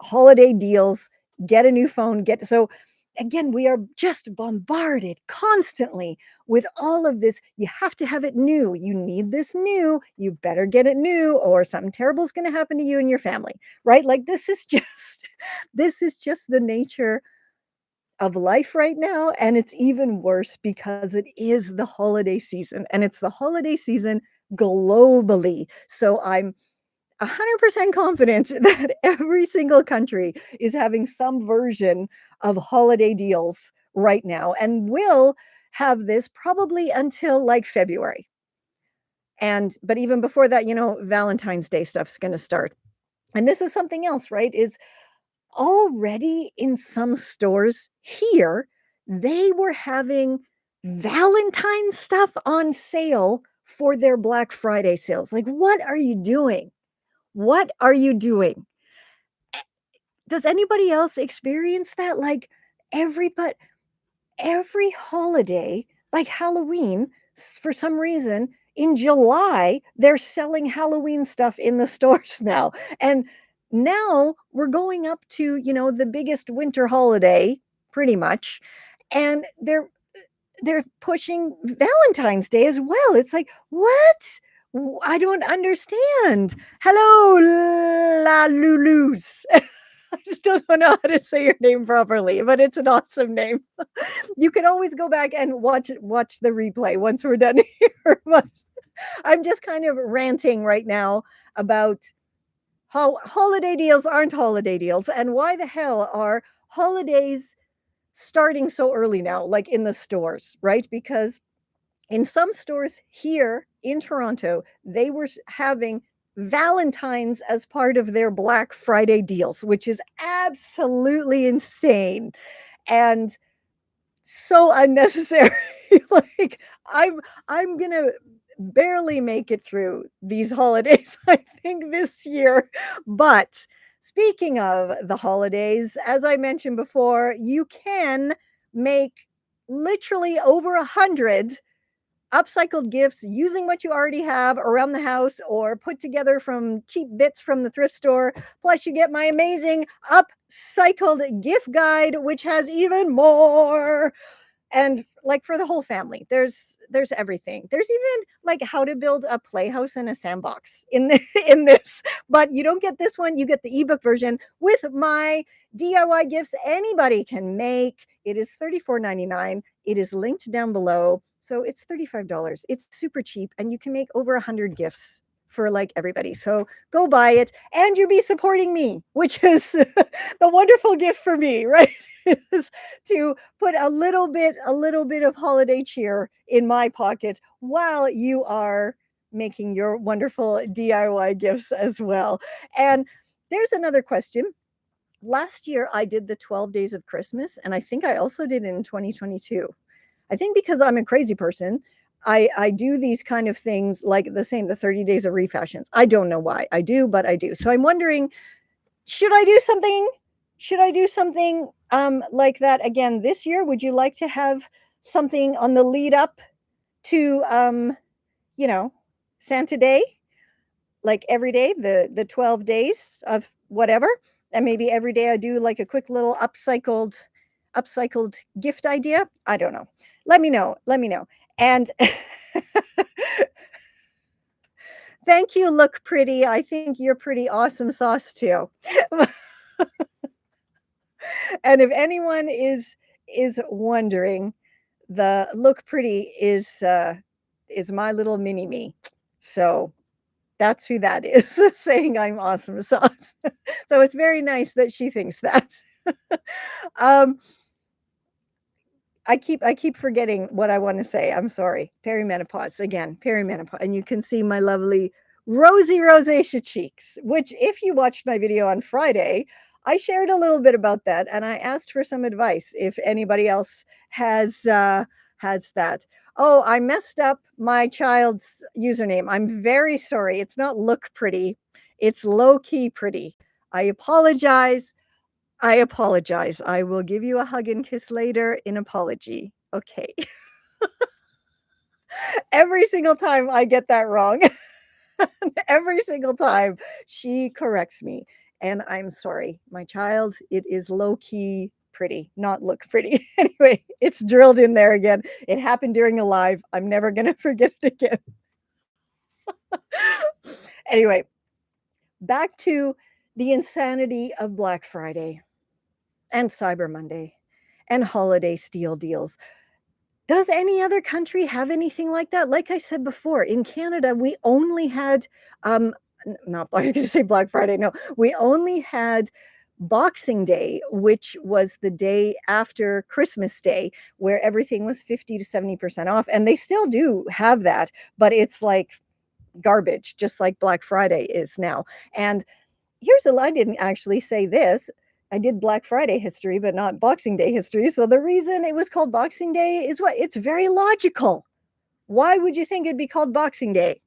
holiday deals. Get a new phone. Get so again, we are just bombarded constantly with all of this. You have to have it new. You need this new. You better get it new, or something terrible is going to happen to you and your family, right? Like this is just this is just the nature of life right now, and it's even worse because it is the holiday season, and it's the holiday season globally. So I'm 100% confident that every single country is having some version of holiday deals right now and will have this probably until like February. And but even before that, Valentine's Day stuff's going to start. And this is something else, right? Is already in some stores here, they were having Valentine stuff on sale for their Black Friday sales. Like, what are you doing? What are you doing? Does anybody else experience that? Like everybody, every holiday, like Halloween, for some reason, in July, they're selling Halloween stuff in the stores now. And now we're going up to, the biggest winter holiday, pretty much. And they're pushing Valentine's Day as well. It's like, what? I don't understand. Hello, La Lulus. I still don't know how to say your name properly, but it's an awesome name. You can always go back and watch the replay once we're done here. But I'm just kind of ranting right now about how holiday deals aren't holiday deals and why the hell are holidays starting so early now, like in the stores, right? Because in some stores here in Toronto, they were having Valentine's as part of their Black Friday deals, which is absolutely insane and so unnecessary. Like I'm going to barely make it through these holidays I think this year. But speaking of the holidays, as I mentioned before, you can make literally over 100 upcycled gifts using what you already have around the house or put together from cheap bits from the thrift store. Plus, you get my amazing upcycled gift guide, which has even more. And like for the whole family, there's everything. There's even like how to build a playhouse and a sandbox in this. But you don't get this one. You get the ebook version with my DIY gifts anybody can make. It is $34.99. It is linked down below. So it's $35. It's super cheap, and you can make over 100 gifts for like everybody. So go buy it, and you'll be supporting me, which is the wonderful gift for me, right? Is to put a little bit of holiday cheer in my pocket while you are making your wonderful DIY gifts as well. And there's another question. Last year I did the 12 days of Christmas, and I think I also did it in 2022. I think because I'm a crazy person, I do these kind of things like the 30 days of refashions. I don't know why I do, but I do. So I'm wondering, should I do something? Should I do something like that again this year? Would you like to have something on the lead up to you know, Santa Day? Like every day, the 12 days of whatever. And maybe every day I do like a quick little upcycled gift idea. I don't know. Let me know. Let me know. And thank you, Look Pretty. I think you're pretty awesome sauce too. And if anyone is wondering, the Look Pretty is my little mini me. So that's who that is saying I'm awesome sauce. So it's very nice that she thinks that. um I keep forgetting what I want to say. I'm sorry. Perimenopause again, perimenopause. And you can see my lovely rosy rosacea cheeks, which if you watched my video on Friday, I shared a little bit about that, and I asked for some advice if anybody else has that. Oh, I messed up my child's username. I'm very sorry. It's not look pretty. It's low key pretty. I apologize. I apologize. I will give you a hug and kiss later in apology. Okay. Every single time I get that wrong. Every single time she corrects me. And I'm sorry, my child, it is low key pretty, not look pretty. Anyway, it's drilled in there again. It happened during a live. I'm never going to forget it again. Anyway, back to the insanity of Black Friday and Cyber Monday and holiday steal deals. Does any other country have anything like that? Like I said before, in Canada, we only had, not, I was going to say Black Friday. No, we only had Boxing Day, which was the day after Christmas Day, where everything was 50 to 70% off. And they still do have that, but it's like garbage, just like Black Friday is now. And here's a I didn't actually say this. I did Black Friday history, but not Boxing Day history. So the reason it was called Boxing Day is what? It's very logical. Why would you think it'd be called Boxing Day?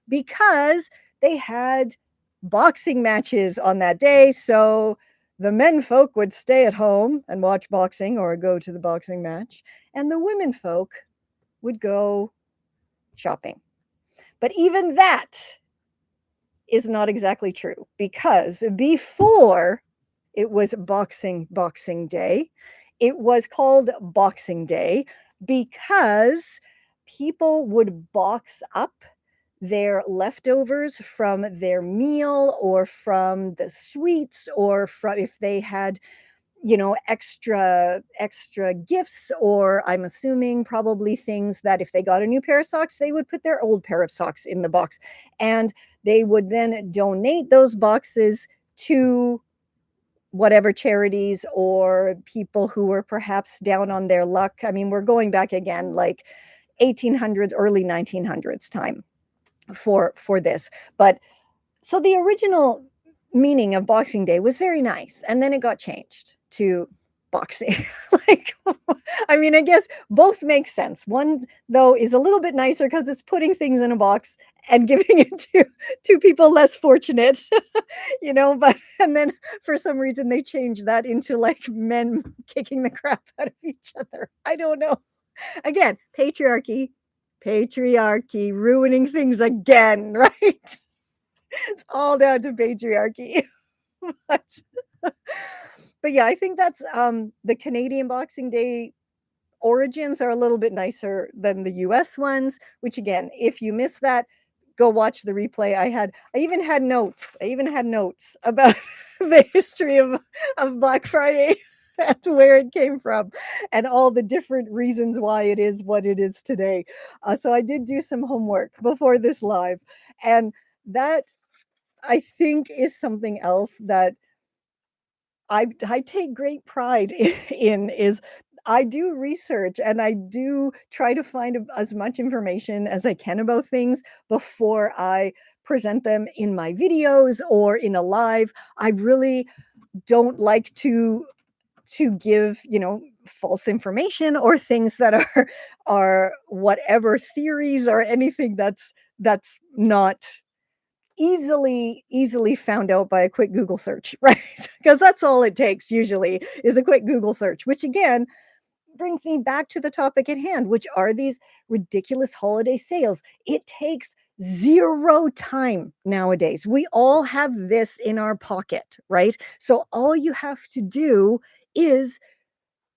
Because they had boxing matches on that day. So the men folk would stay at home and watch boxing or go to the boxing match, and the women folk would go shopping. But even that is not exactly true, because before it was Boxing Day, it was called Boxing Day because people would box up their leftovers from their meal or from the sweets, or from if they had, extra gifts, or I'm assuming probably things that if they got a new pair of socks, they would put their old pair of socks in the box, and they would then donate those boxes to whatever charities or people who were perhaps down on their luck. I mean, we're going back again like 1800s, early 1900s time for this. But so the original meaning of Boxing Day was very nice, and then it got changed to boxing. Like, I mean, I guess both make sense. One, though, is a little bit nicer because it's putting things in a box and giving it to people less fortunate, but and then for some reason they changed that into like men kicking the crap out of each other. I don't know. Again, patriarchy ruining things again, right? It's all down to patriarchy. but, but yeah, I think that's the Canadian Boxing Day origins are a little bit nicer than the US ones, which again, if you miss that, go watch the replay. I even had notes. I even had notes about the history of Black Friday and where it came from and all the different reasons why it is what it is today. So I did do some homework before this live, and that I think is something else that I take great pride in is I do research and I do try to find as much information as I can about things before I present them in my videos or in a live. I really don't like to give, false information or things that are whatever theories or anything that's not easily found out by a quick Google search, right? Because that's all it takes usually is a quick Google search, which again brings me back to the topic at hand, which are these ridiculous holiday sales. It takes zero time nowadays. We all have this in our pocket, right? So all you have to do is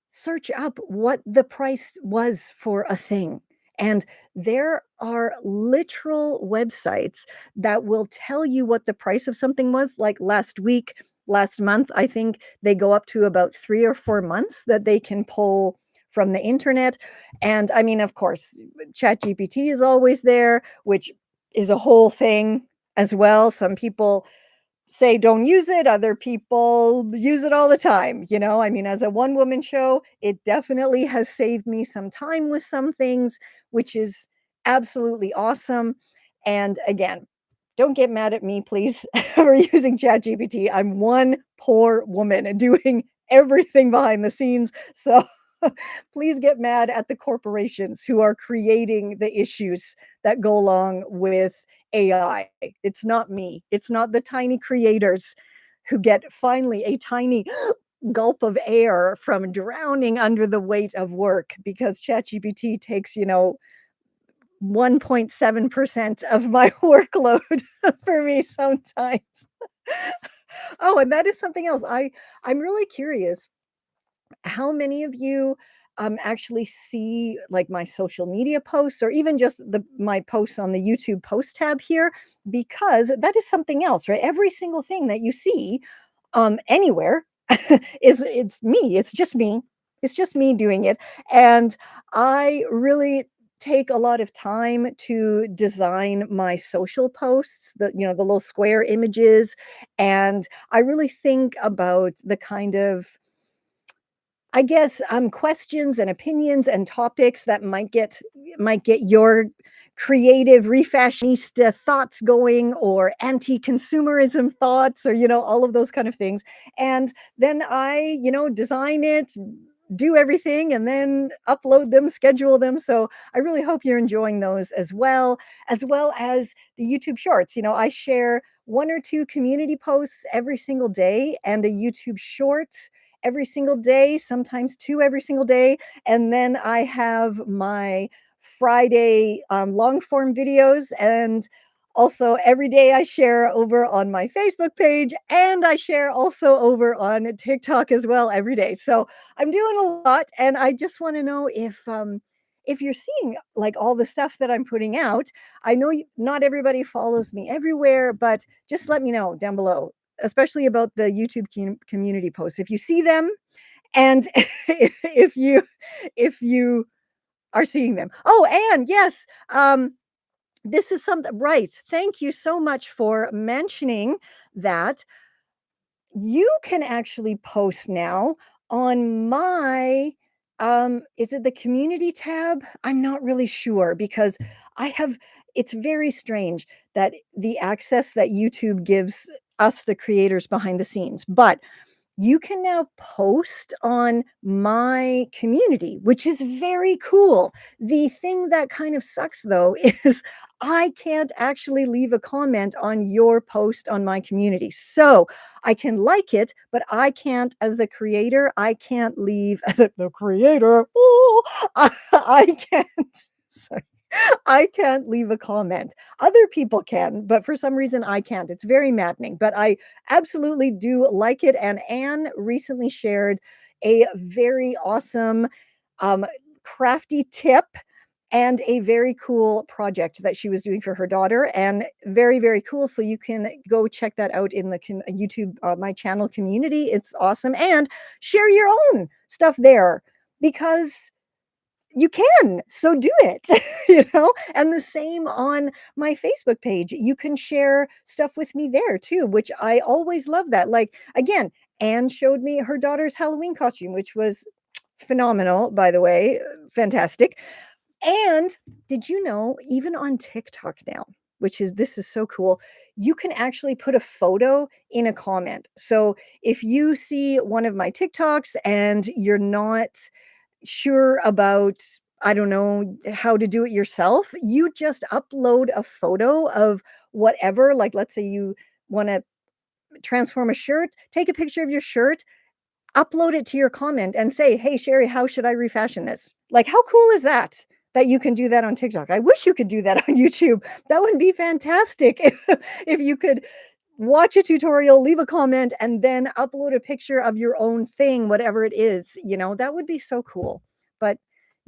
search up what the price was for a thing. And there are literal websites that will tell you what the price of something was. Like last week, last month, I think they go up to about 3 or 4 months that they can pull from the internet. And I mean, of course, ChatGPT is always there, which is a whole thing as well. Some people say don't use it, other people use it all the time. I mean, as a one woman show, it definitely has saved me some time with some things, which is absolutely awesome. And again, don't get mad at me, please, for using ChatGPT. I'm one poor woman doing everything behind the scenes. So please get mad at the corporations who are creating the issues that go along with AI. It's not me. It's not the tiny creators who get finally a tiny gulp of air from drowning under the weight of work because ChatGPT takes, 1.7% of my workload for me sometimes. Oh, and that is something else. I'm really curious how many of you actually see like my social media posts or even just the my posts on the YouTube post tab here, because that is something else, right? Every single thing that you see anywhere it's me. It's just me doing it. And I really take a lot of time to design my social posts, the little square images, and I really think about the kind of, I guess, questions and opinions and topics that might get your creative refashionista thoughts going, or anti-consumerism thoughts, or all of those kind of things. And then I, design it, do everything, and then upload them, schedule them. So I really hope you're enjoying those as well as the YouTube shorts. I share one or two community posts every single day and a YouTube short every single day, sometimes two every single day. And then I have my Friday long form videos. And also every day I share over on my Facebook page, and I share also over on TikTok as well every day. So I'm doing a lot, and I just want to know if you're seeing like all the stuff that I'm putting out. I know not everybody follows me everywhere, but just let me know down below, especially about the YouTube community posts. If you see them, and if you are seeing them. Oh, and yes, this is something, right. Thank you so much for mentioning that. You can actually post now on my is it the community tab? I'm not really sure because I have it's very strange that the access that YouTube gives us, the creators behind the scenes. But you can now post on my community, which is very cool. The thing that kind of sucks though is I can't actually leave a comment on your post on my community. So I can like it, but I can't, as the creator, I can't leave as the creator. Ooh, I can't. Sorry. I can't leave a comment. Other people can, but for some reason I can't. It's very maddening, but I absolutely do like it. And Anne recently shared a very awesome, um, crafty tip and a very cool project that she was doing for her daughter, and very, very cool. So you can go check that out in the YouTube, my channel community. It's awesome. And share your own stuff there because you can, so do it. And the same on my Facebook page. You can share stuff with me there too, which I always love that. Like, again, Anne showed me her daughter's Halloween costume, which was phenomenal, by the way, fantastic. And did you know, even on TikTok now, which is this is so cool, you can actually put a photo in a comment. So if you see one of my TikToks and you're not sure about, I don't know, how to do it yourself, you just upload a photo of whatever. Like, let's say you want to transform a shirt, take a picture of your shirt, upload it to your comment and say, "Hey, Sheri, how should I refashion this?" Like, how cool is that? That you can do that on TikTok. I wish you could do that on YouTube. That would be fantastic if you could watch a tutorial, leave a comment, and then upload a picture of your own thing, whatever it is. That would be so cool. But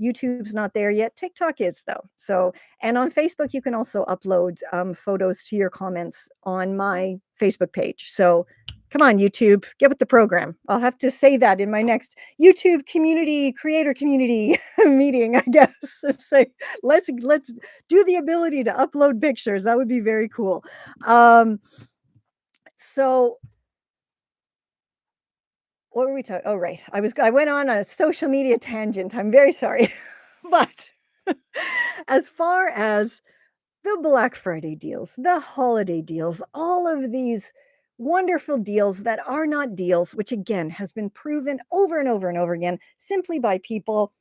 YouTube's not there yet. TikTok is, though. So, and on Facebook, you can also upload photos to your comments on my Facebook page. So, come on, YouTube, get with the program. I'll have to say that in my next YouTube creator community meeting, I guess. Say, let's do the ability to upload pictures. That would be very cool. So what were we talking? Oh, right. I went on a social media tangent. I'm very sorry. But as far as the Black Friday deals, the holiday deals, all of these wonderful deals that are not deals, which again has been proven over and over and over again simply by people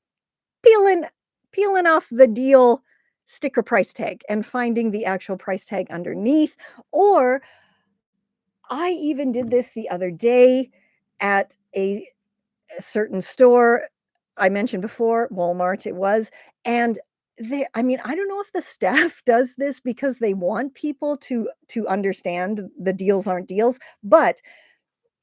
peeling peeling off the deal sticker price tag and finding the actual price tag underneath. Or I even did this the other day at a certain store. I mentioned before, Walmart it was, and I mean, I don't know if the staff does this because they want people to understand the deals aren't deals, but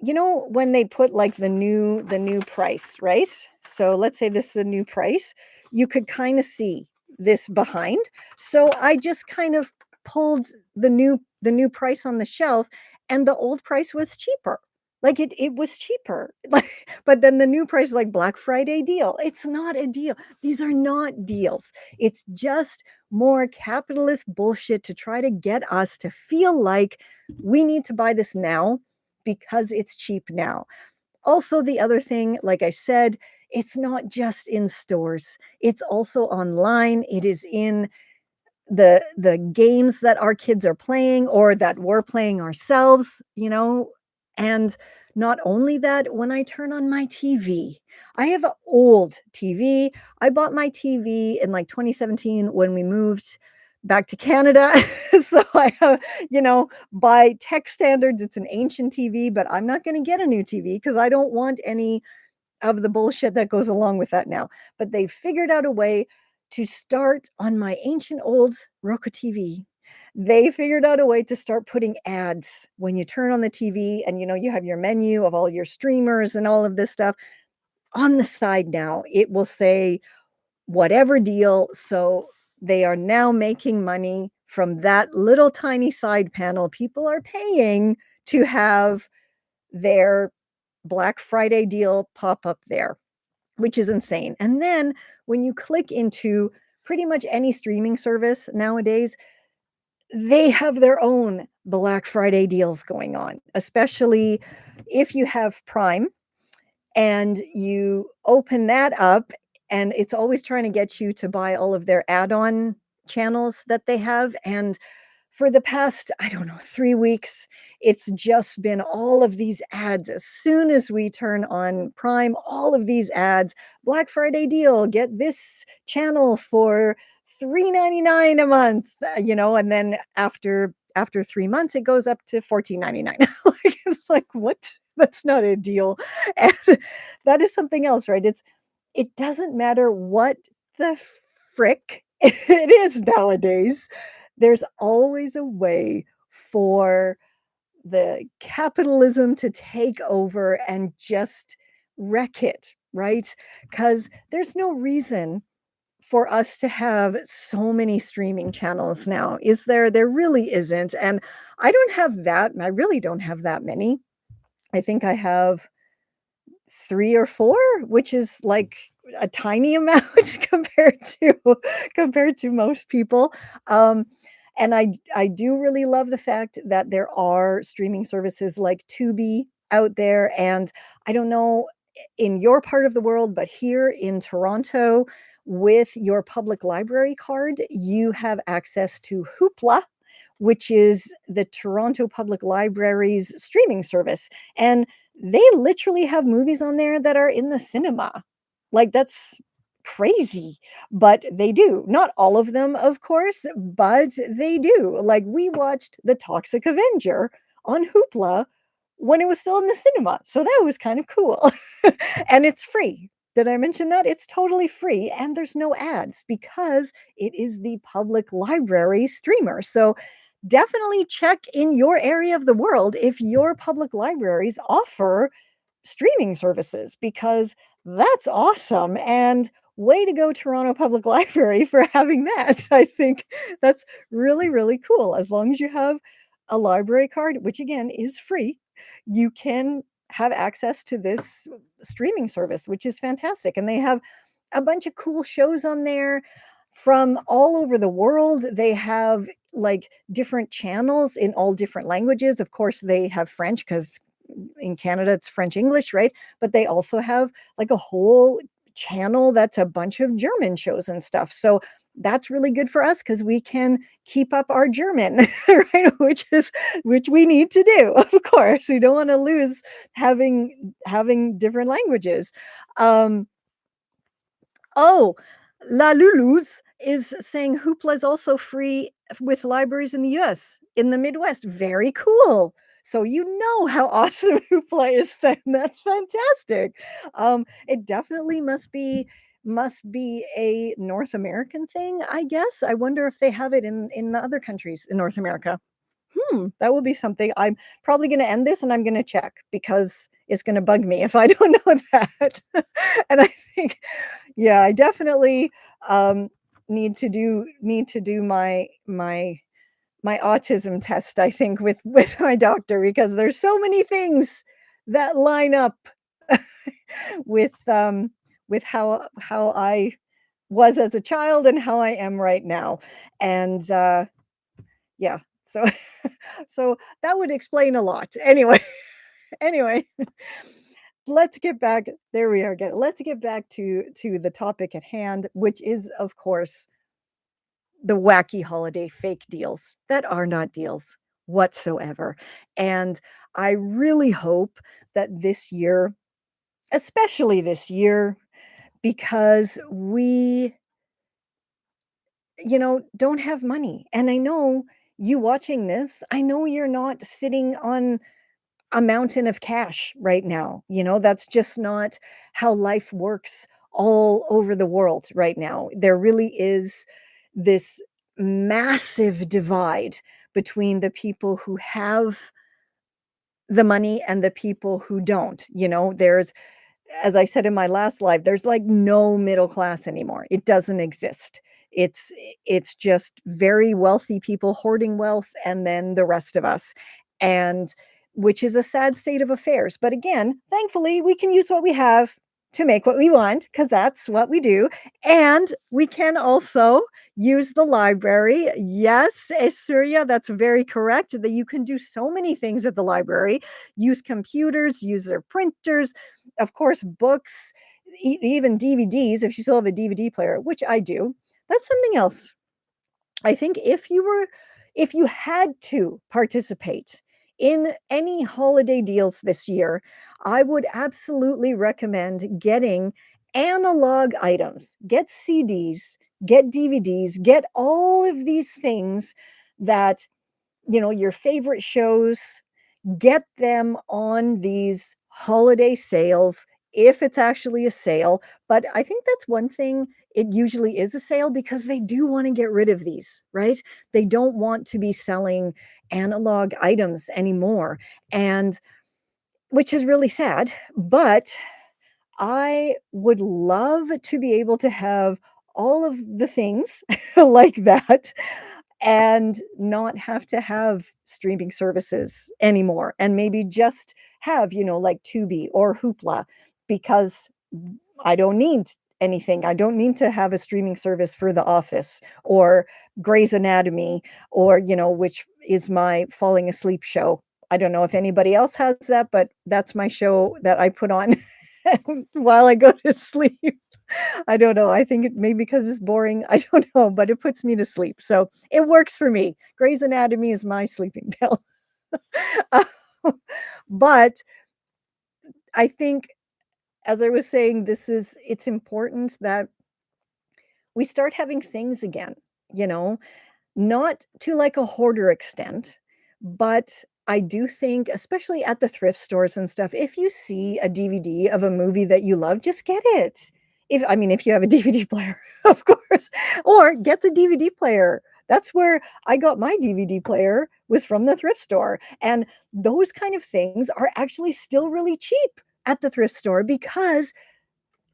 you know, when they put like the new price, right? So let's say this is a new price, you could kind of see this behind. So I just kind of pulled the new price on the shelf, and the old price was cheaper. Like it was cheaper. Like, but then the new price is like Black Friday deal. It's not a deal. These are not deals. It's just more capitalist bullshit to try to get us to feel like we need to buy this now because it's cheap now. Also, the other thing, like I said, it's not just in stores, it's also online. It is in the games that our kids are playing or that we're playing ourselves, you know. And not only that, when I turn on my TV, I have an old TV. I bought my TV in like 2017 when we moved back to Canada. So I have, by tech standards, it's an ancient TV, but I'm not going to get a new TV because I don't want any of the bullshit that goes along with that now. But they figured out a way to start on my ancient old Roku TV. They figured out a way to start putting ads when you turn on the TV, and you have your menu of all your streamers and all of this stuff. On the side now, it will say whatever deal. So they are now making money from that little tiny side panel. People are paying to have their Black Friday deal pop up there, which is insane. And then when you click into pretty much any streaming service nowadays, they have their own Black Friday deals going on, especially if you have Prime and you open that up, and it's always trying to get you to buy all of their add-on channels that they have. And for the past, I don't know, 3 weeks, it's just been all of these ads. As soon as we turn on Prime, all of these ads: Black Friday deal, get this channel for $3.99 a month, and then after 3 months, it goes up to $14.99. Like, it's like, what? That's not a deal. And that is something else, right? It doesn't matter what the frick it is nowadays. There's always a way for the capitalism to take over and just wreck it, right? Because there's no reason for us to have so many streaming channels now, is there? There really isn't. And I really don't have that many. I think I have 3 or 4, which is like a tiny amount compared to most people. Um, and I do really love the fact that there are streaming services like Tubi out there. And I don't know in your part of the world, but here in Toronto, with your public library card, you have access to Hoopla, which is the Toronto Public Library's streaming service. And they literally have movies on there that are in the cinema. Like, that's crazy, but they do. Not all of them, of course, but they do. Like, we watched The Toxic Avenger on Hoopla when it was still in the cinema. So that was kind of cool. And it's free. Did I mention that? It's totally free, and there's no ads because it is the public library streamer. So definitely check in your area of the world if your public libraries offer streaming services, because that's awesome. And way to go, Toronto Public Library, for having that. I think that's really, really cool. As long as you have a library card, which again is free, you can have access to this streaming service, which is fantastic. And they have a bunch of cool shows on there from all over the world. They have like different channels in all different languages. Of course, they have French because in Canada it's French English, right? But they also have like a whole channel that's a bunch of German shows and stuff. So that's really good for us because we can keep up our German, right? Which we need to do, of course. We don't want to lose having different languages. Um, oh, La Lulu's is saying Hoopla is also free with libraries in the US, in the Midwest. Very cool. So you know how awesome Hoopla is then. That's fantastic. It definitely must be a North American thing, I guess. I wonder if they have it in the other countries in North America. That will be something. I'm probably going to end this and I'm going to check because it's going to bug me if I don't know that. And I think, yeah, I definitely um, need to do my autism test. I think with my doctor because there's so many things that line up with how I was as a child and how I am right now, and yeah, so so that would explain a lot. Anyway, anyway, let's get back. There we are again. Let's get back to the topic at hand, which is, of course, the wacky holiday fake deals that are not deals whatsoever. And I really hope that this year, especially this year, because we, don't have money. And I know you watching this, I know you're not sitting on a mountain of cash right now. That's just not how life works all over the world right now. There really is this massive divide between the people who have the money and the people who don't. There's, as I said in my last live, there's like no middle class anymore. It doesn't exist. It's it's just very wealthy people hoarding wealth and then the rest of us. And which is a sad state of affairs. But again, thankfully, we can use what we have to make what we want because that's what we do. And we can also use the library. Yes, Surya, that's very correct. That you can do so many things at the library. Use computers, use their printers, of course, books, even DVDs, if you still have a DVD player, which I do. That's something else. I think if you had to participate in any holiday deals this year, I would absolutely recommend getting analog items. Get CDs, get DVDs, get all of these things that, your favorite shows, get them on these holiday sales if it's actually a sale. But I think that's one thing. It usually is a sale because they do want to get rid of these, right? They don't want to be selling analog items anymore. And which is really sad. But I would love to be able to have all of the things like that and not have to have streaming services anymore and maybe just have, like Tubi or Hoopla because I don't need anything. I don't need to have a streaming service for The Office or Grey's Anatomy or, which is my falling asleep show. I don't know if anybody else has that, but that's my show that I put on while I go to sleep. I don't know. I think it maybe because it's boring. I don't know, but it puts me to sleep. So it works for me. Grey's Anatomy is my sleeping pill. Uh, but I think, as I was saying, it's important that we start having things again, you know, not to like a hoarder extent, but I do think, especially at the thrift stores and stuff, if you see a DVD of a movie that you love, just get it. If you have a DVD player, of course, or get the DVD player. That's where I got my DVD player was from the thrift store. And those kind of things are actually still really cheap at the thrift store because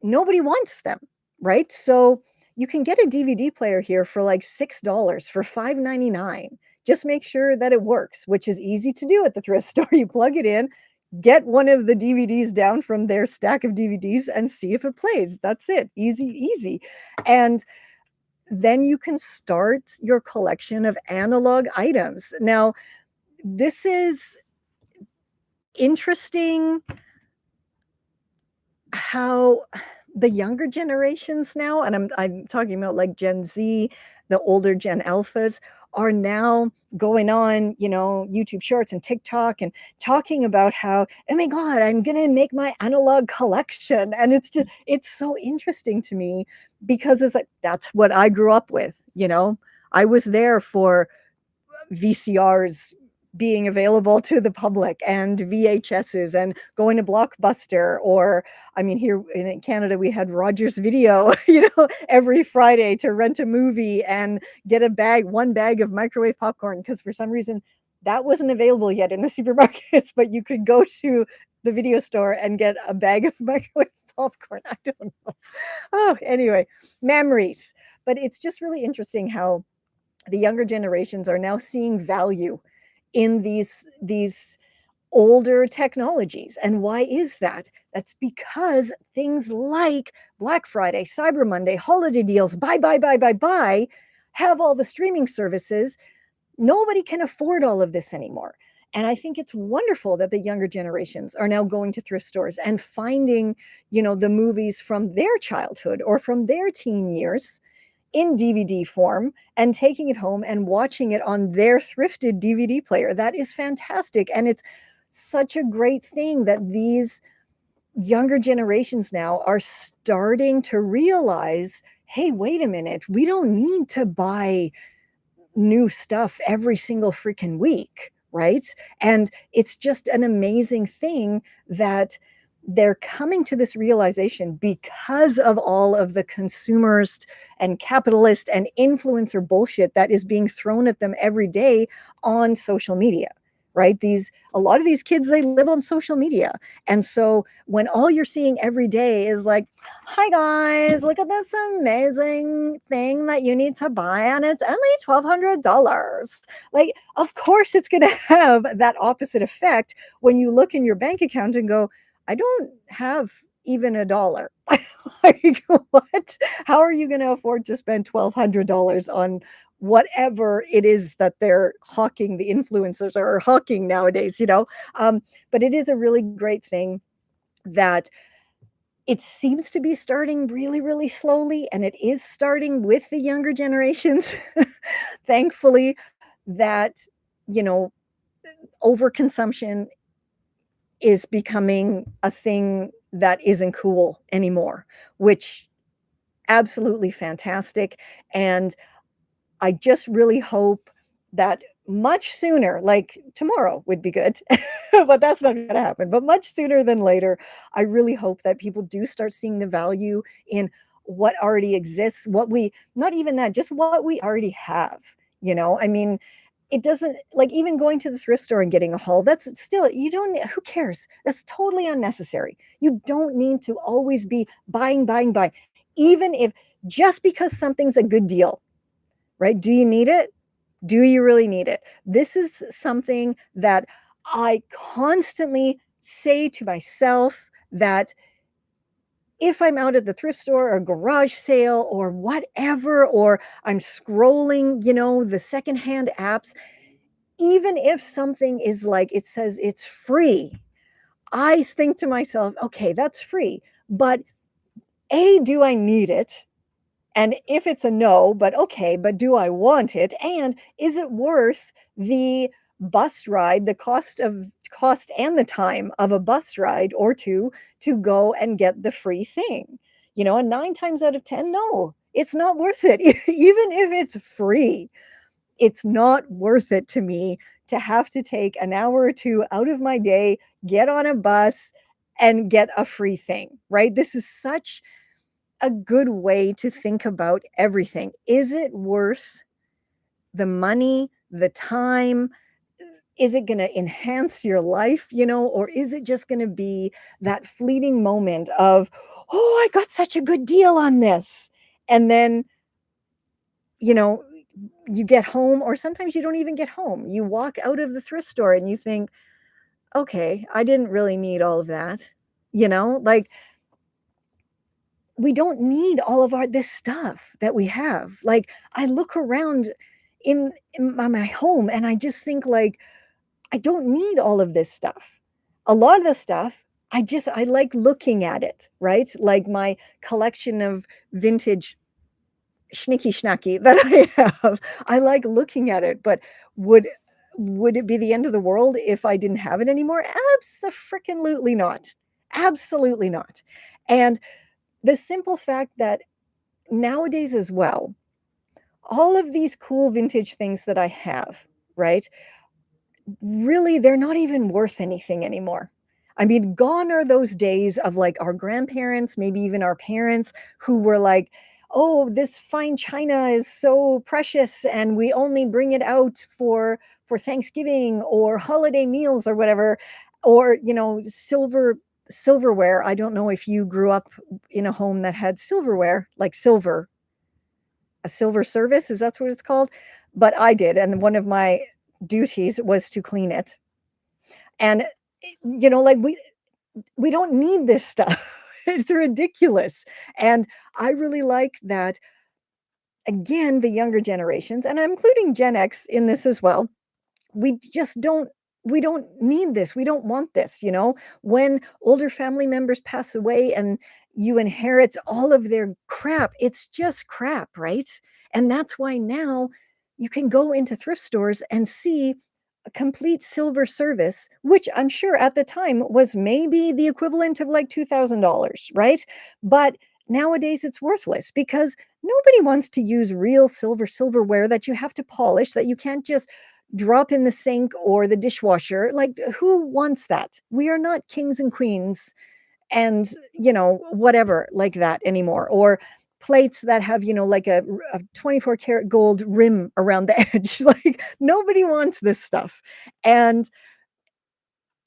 nobody wants them, right? So you can get a DVD player here for like $6 for $5.99. Just make sure that it works, which is easy to do at the thrift store. You plug it in, get one of the DVDs down from their stack of DVDs and see if it plays. That's it. Easy, easy. And then you can start your collection of analog items. Now, this is interesting how the younger generations now, and I'm talking about like Gen Z, the older Gen Alphas, are now going on, YouTube Shorts and TikTok and talking about how, oh my God, I'm gonna make my analog collection. And it's so interesting to me because it's like that's what I grew up with. I was there for VCRs being available to the public and VHSs and going to Blockbuster, or I mean here in Canada we had Rogers Video, every Friday to rent a movie and get one bag of microwave popcorn, because for some reason that wasn't available yet in the supermarkets, but you could go to the video store and get a bag of microwave popcorn. I don't know. Oh, anyway, memories. But it's just really interesting how the younger generations are now seeing value in these older technologies. And why is that? That's because things like Black Friday, Cyber Monday, holiday deals, buy, have all the streaming services. Nobody can afford all of this anymore. And I think it's wonderful that the younger generations are now going to thrift stores and finding, the movies from their childhood or from their teen years in DVD form and taking it home and watching it on their thrifted DVD player. That is fantastic. And it's such a great thing that these younger generations now are starting to realize, hey, wait a minute, we don't need to buy new stuff every single freaking week, right? And it's just an amazing thing that they're coming to this realization because of all of the consumerist and capitalist and influencer bullshit that is being thrown at them every day on social media, right? A lot of these kids, they live on social media. And so when all you're seeing every day is like, hi guys, look at this amazing thing that you need to buy and it's only $1,200. Like, of course it's going to have that opposite effect when you look in your bank account and go, I don't have even $1. Like, what? How are you going to afford to spend $1,200 on whatever it is that they're hawking, the influencers are hawking nowadays? But it is a really great thing that it seems to be starting really, really slowly, and it is starting with the younger generations. Thankfully, that, you know, overconsumption is becoming a thing that isn't cool anymore, which absolutely fantastic. And I just really hope that much sooner, like tomorrow would be good, but that's not going to happen. But much sooner than later, I really hope that people do start seeing the value in what already exists, not even that, just what we already have. I mean, it doesn't, like, even going to the thrift store and getting a haul, that's still, you don't, who cares? That's totally unnecessary. You don't need to always be buying, even if just because something's a good deal, right? Do you need it? Do you really need it? This is something that I constantly say to myself, that if I'm out at the thrift store or garage sale or whatever, or I'm scrolling, the secondhand apps, even if something is like, it says it's free, I think to myself, okay, that's free, but do I need it? And if it's a no, but okay, but do I want it? And is it worth the bus ride, the cost and the time of a bus ride or two to go and get the free thing? And 9 times out of 10, no, it's not worth it. Even if it's free, it's not worth it to me to have to take an hour or two out of my day, get on a bus and get a free thing, right? This is such a good way to think about everything. Is it worth the money, the time? Is it going to enhance your life, or is it just going to be that fleeting moment of, oh, I got such a good deal on this? And then, you know, you get home, or sometimes you don't even get home. You walk out of the thrift store and you think, okay, I didn't really need all of that. Like, we don't need all of this stuff that we have. Like, I look around in my home and I just think, like, I don't need all of this stuff. A lot of the stuff I like looking at it, right? Like my collection of vintage schnicky schnacky that I have. I like looking at it, but would would it be the end of the world if I didn't have it anymore? Absolutely not. Absolutely not. And the simple fact that nowadays as well, all of these cool vintage things that I have, right? Really, they're not even worth anything anymore. I mean, gone are those days of like our grandparents, maybe even our parents, who were like, oh, this fine china is so precious and we only bring it out for Thanksgiving or holiday meals or whatever. Or, silverware. I don't know if you grew up in a home that had silverware, like a silver service, is that what it's called? But I did, and one of my duties was to clean it. And like we don't need this stuff. It's ridiculous. And I really like that, again, the younger generations, and I'm including Gen X in this as well, we just don't need this. We don't want this. When older family members pass away and you inherit all of their crap, it's just crap, right? And that's why now you can go into thrift stores and see a complete silver service, which I'm sure at the time was maybe the equivalent of like $2,000, right? But nowadays it's worthless because nobody wants to use real silverware that you have to polish, that you can't just drop in the sink or the dishwasher. Like, who wants that? We are not kings and queens and, whatever like that anymore. Or plates that have, like a 24 karat gold rim around the edge. Like, nobody wants this stuff. And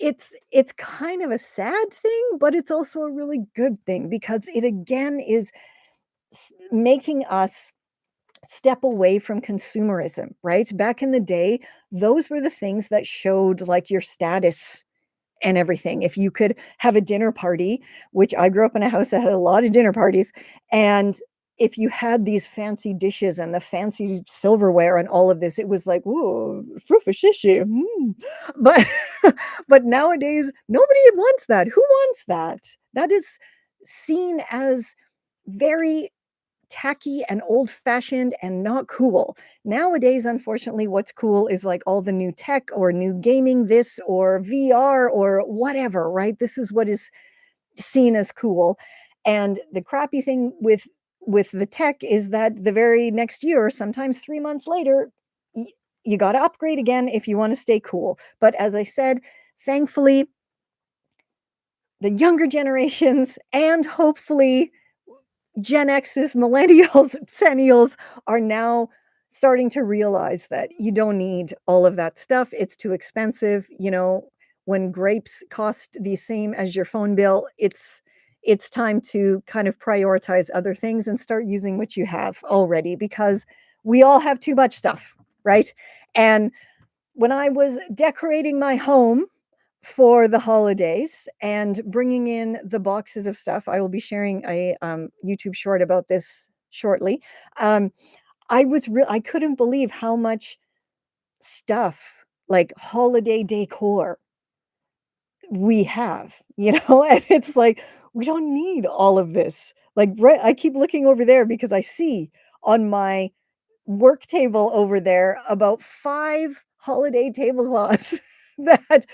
it's kind of a sad thing, but it's also a really good thing because it again is making us step away from consumerism, right? Back in the day, those were the things that showed like your status and everything. If you could have a dinner party, which I grew up in a house that had a lot of dinner parties, and if you had these fancy dishes and the fancy silverware and all of this, it was like, ooh, frufashishi. But but nowadays, nobody wants that. Who wants that? That is seen as very tacky and old fashioned and not cool. Nowadays, unfortunately, what's cool is like all the new tech or new gaming, this or VR or whatever, right? This is what is seen as cool. And the crappy thing with the tech is that the very next year, sometimes 3 months later, you got to upgrade again if you want to stay cool. But as I said, thankfully, the younger generations and hopefully Gen X's, millennials, centennials are now starting to realize that you don't need all of that stuff. It's too expensive. When grapes cost the same as your phone bill, it's time to kind of prioritize other things and start using what you have already because we all have too much stuff, right? And when I was decorating my home for the holidays and bringing in the boxes of stuff. I will be sharing a YouTube short about this shortly. Um, I couldn't believe how much stuff like holiday decor we have, and it's like we don't need all of this. Like, right, I keep looking over there because I see on my work table over there about 5 holiday tablecloths that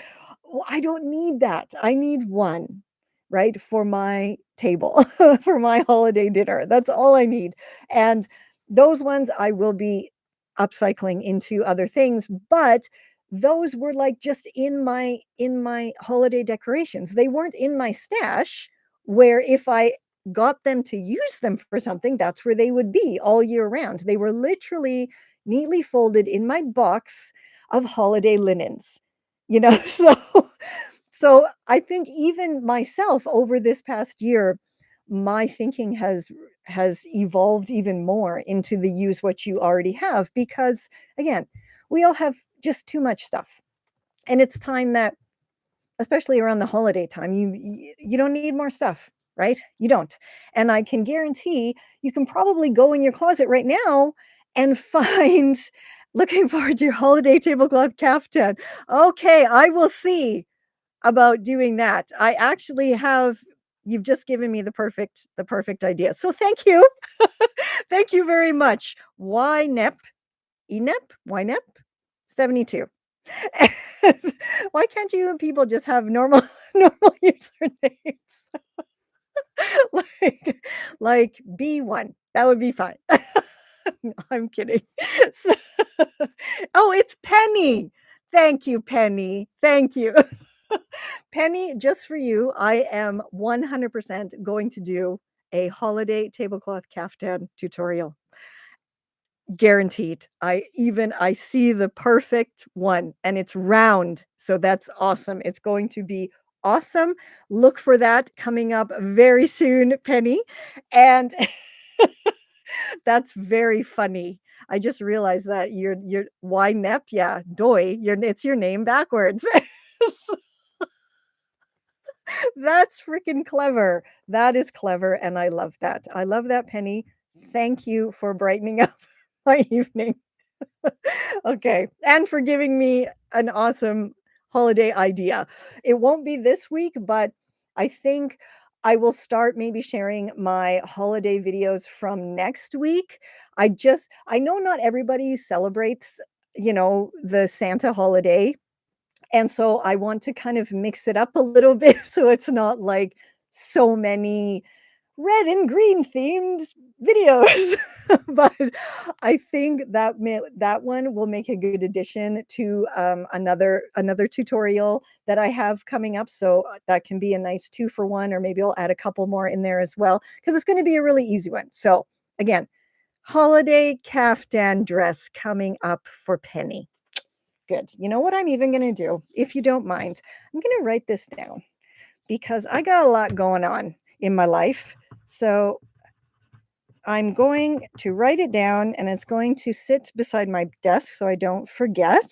I don't need that. I need 1, right, for my table, for my holiday dinner. That's all I need. And those ones I will be upcycling into other things, but those were like just in my holiday decorations. They weren't in my stash where if I got them to use them for something, that's where they would be all year round. They were literally neatly folded in my box of holiday linens. So I think even myself over this past year, my thinking has evolved even more into the use what you already have because again, we all have just too much stuff. And it's time that especially around the holiday time, you don't need more stuff, right? You don't. And I can guarantee you can probably go in your closet right now and find looking forward to your holiday tablecloth caftan. Okay, I will see. about doing that. I actually have you've just given me the perfect idea. So thank you. Thank you very much. YNEP, ENEP, YNEP 72. Why can't you people just have normal normal usernames? like like B1. That would be fine. No, I'm kidding. So- oh, it's Penny. Thank you, Penny. Thank you. Penny, just for you, I am 100% going to do a holiday tablecloth caftan tutorial. Guaranteed. I see the perfect one and it's round. So that's awesome. It's going to be awesome. Look for that coming up very soon, Penny. And that's very funny. I just realized that you're why Nep? Yeah, Doi. It's your name backwards. That's freaking clever. That is clever, and I love that. I love that, Penny. Thank you for brightening up my evening. Okay, and for giving me an awesome holiday idea. It won't be this week, but I think I will start maybe sharing my holiday videos from next week. I know not everybody celebrates, the Santa holiday, and so I want to kind of mix it up a little bit so it's not like so many red and green themed videos. But I think that one will make a good addition to another tutorial that I have coming up. So that can be a nice 2 for 1, or maybe I'll add a couple more in there as well because it's going to be a really easy one. So again, holiday caftan dress coming up for Penny. Good. You know what I'm even going to do, if you don't mind? I'm going to write this down because I got a lot going on in my life. So I'm going to write it down and it's going to sit beside my desk so I don't forget.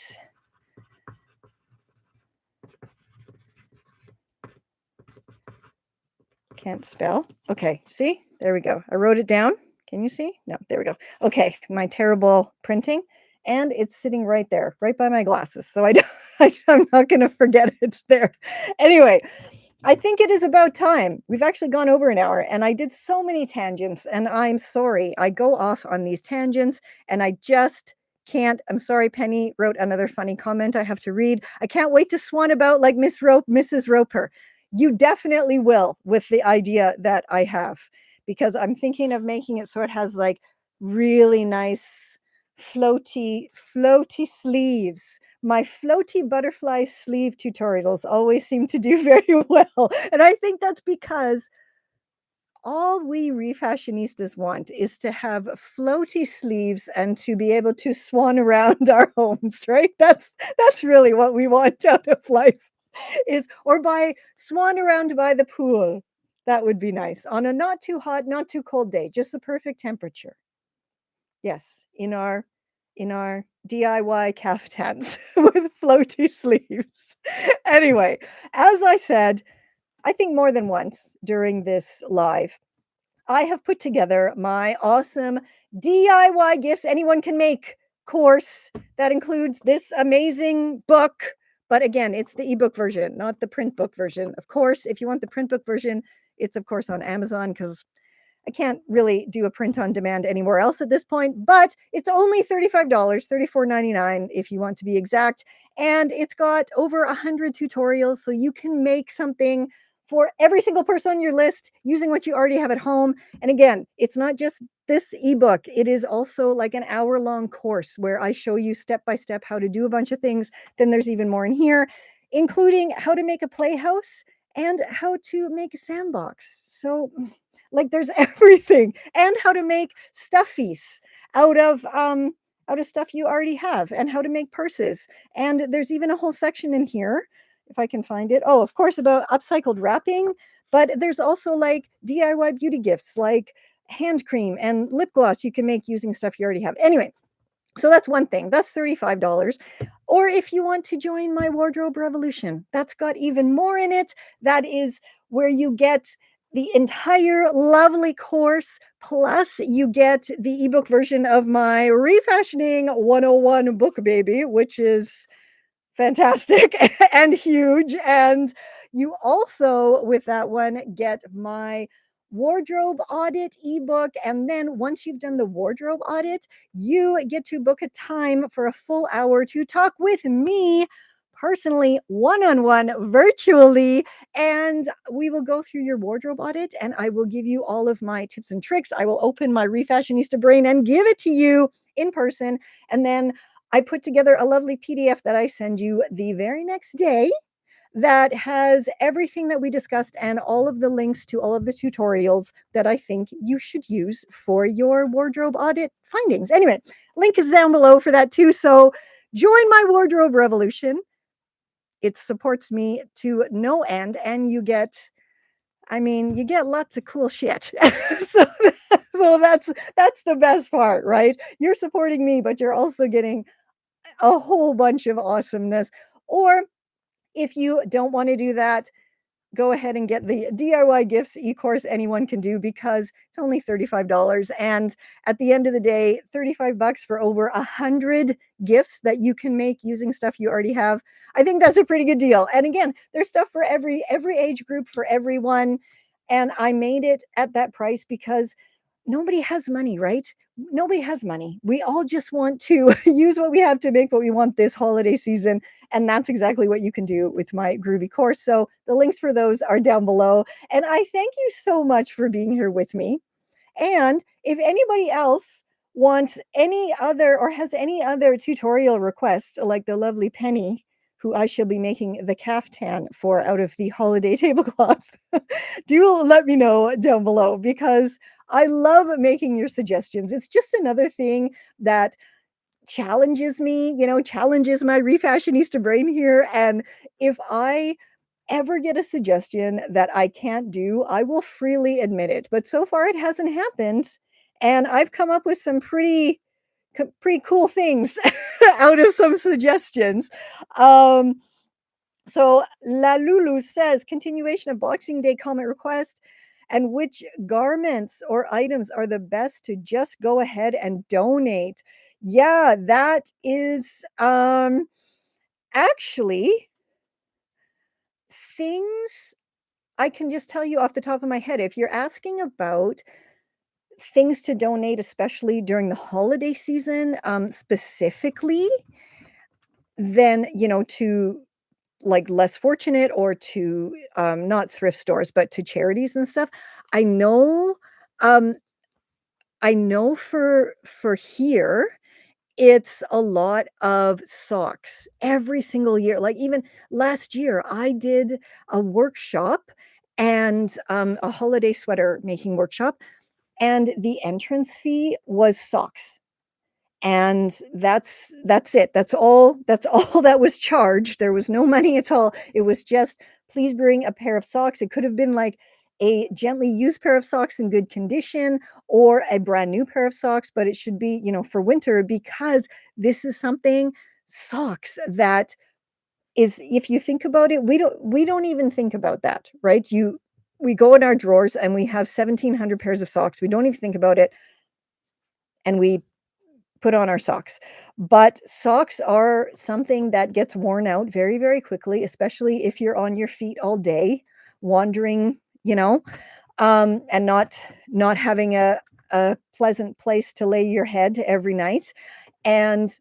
Can't spell. Okay, see? There we go. I wrote it down. Can you see? No, there we go. Okay, my terrible printing. And it's sitting right there, right by my glasses. So I don't, I'm not going to forget it's there. Anyway, I think it is about time. We've actually gone over an hour and I did so many tangents and I'm sorry. I go off on these tangents and I just can't. I'm sorry. Penny wrote another funny comment I have to read. I can't wait to swan about like Mrs. Roper. You definitely will with the idea that I have, because I'm thinking of making it so it has like really nice floaty sleeves. My floaty butterfly sleeve tutorials always seem to do very well. And I think that's because all we refashionistas want is to have floaty sleeves and to be able to swan around our homes, right? That's really what we want out of life, is or by swan around by the pool. That would be nice on a not too hot, not too cold day, just the perfect temperature. Yes, in our DIY caftans with floaty sleeves. Anyway, as I said, I think more than once during this live, I have put together my awesome DIY gifts anyone can make course that includes this amazing book. But again, it's the ebook version, not the print book version. Of course, if you want the print book version, it's of course on Amazon because I can't really do a print on demand anywhere else at this point, but it's only $35, $34.99 if you want to be exact. And it's got over 100 tutorials, so you can make something for every single person on your list using what you already have at home. And again, it's not just this ebook, it is also like an hour-long course where I show you step by step how to do a bunch of things. Then there's even more in here, including how to make a playhouse and how to make a sandbox. So like there's everything, and how to make stuffies out of stuff you already have, and how to make purses. And there's even a whole section in here, if I can find it. Oh, of course, about upcycled wrapping. But there's also like DIY beauty gifts, like hand cream and lip gloss you can make using stuff you already have. Anyway, so that's one thing. That's $35. Or if you want to join my wardrobe revolution, that's got even more in it. That is where you get the entire lovely course, plus you get the ebook version of my Refashioning 101 book, baby, which is fantastic and huge. And you also, with that one, get my wardrobe audit ebook. And then once you've done the wardrobe audit, you get to book a time for a full hour to talk with me personally, one on one, virtually. And we will go through your wardrobe audit and I will give you all of my tips and tricks. I will open my Refashionista brain and give it to you in person. And then I put together a lovely PDF that I send you the very next day that has everything that we discussed and all of the links to all of the tutorials that I think you should use for your wardrobe audit findings. Anyway, link is down below for that too. So join my wardrobe revolution. It supports me to no end, and you get, I mean, you get lots of cool shit. so, so that's the best part, right? You're supporting me, but you're also getting a whole bunch of awesomeness. Or if you don't want to do that, go ahead and get the DIY gifts e-course anyone can do because it's only $35. And at the end of the day, $35 for over 100 gifts that you can make using stuff you already have. I think that's a pretty good deal. And again, there's stuff for every age group, for everyone. And I made it at that price because nobody has money, right? Nobody has money. We all just want to use what we have to make what we want this holiday season. And that's exactly what you can do with my groovy course. So the links for those are down below. And I thank you so much for being here with me. And if anybody else wants any other or has any other tutorial requests, like the lovely Penny, who I shall be making the caftan for out of the holiday tablecloth, do let me know down below because I love making your suggestions. It's just another thing that challenges me, challenges my refashionista brain here. And if I ever get a suggestion that I can't do, I will freely admit it. But so far it hasn't happened. And I've come up with some pretty cool things out of some suggestions. Um, so La Lulu says, continuation of Boxing Day comment request. And which garments or items are the best to just go ahead and donate? Yeah, that is actually things I can just tell you off the top of my head. If you're asking about things to donate, especially during the holiday season, specifically, then, to like less fortunate or to not thrift stores, but to charities and stuff. I know, um, I know for here, it's a lot of socks every single year. Like even last year, I did a workshop and a holiday sweater making workshop, and the entrance fee was socks. And that's it. That's all that was charged. There was no money at all. It was just, please bring a pair of socks. It could have been like a gently used pair of socks in good condition or a brand new pair of socks, but it should be, for winter because this is something, socks, that is, if you think about it, we don't even think about that, right? We go in our drawers and we have 1,700 pairs of socks. We don't even think about it. And we put on our socks. But socks are something that gets worn out very, very quickly, especially if you're on your feet all day, wandering, and not having a pleasant place to lay your head every night. And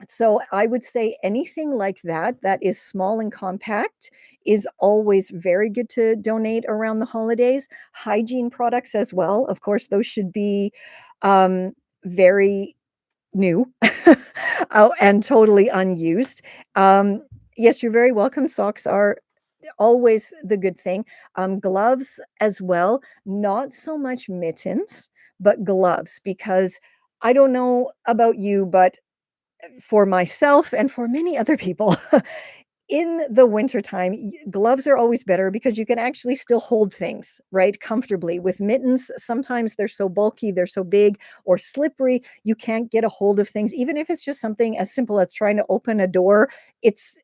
so I would say anything like that is small and compact is always very good to donate around the holidays. Hygiene products as well. Of course, those should be very new oh, and totally unused. Yes, you're very welcome. Socks are always the good thing. Gloves as well, not so much mittens, but gloves, because I don't know about you, but for myself and for many other people, in the wintertime, gloves are always better because you can actually still hold things, right, comfortably. With mittens, sometimes they're so bulky, they're so big or slippery, you can't get a hold of things. Even if it's just something as simple as trying to open a door,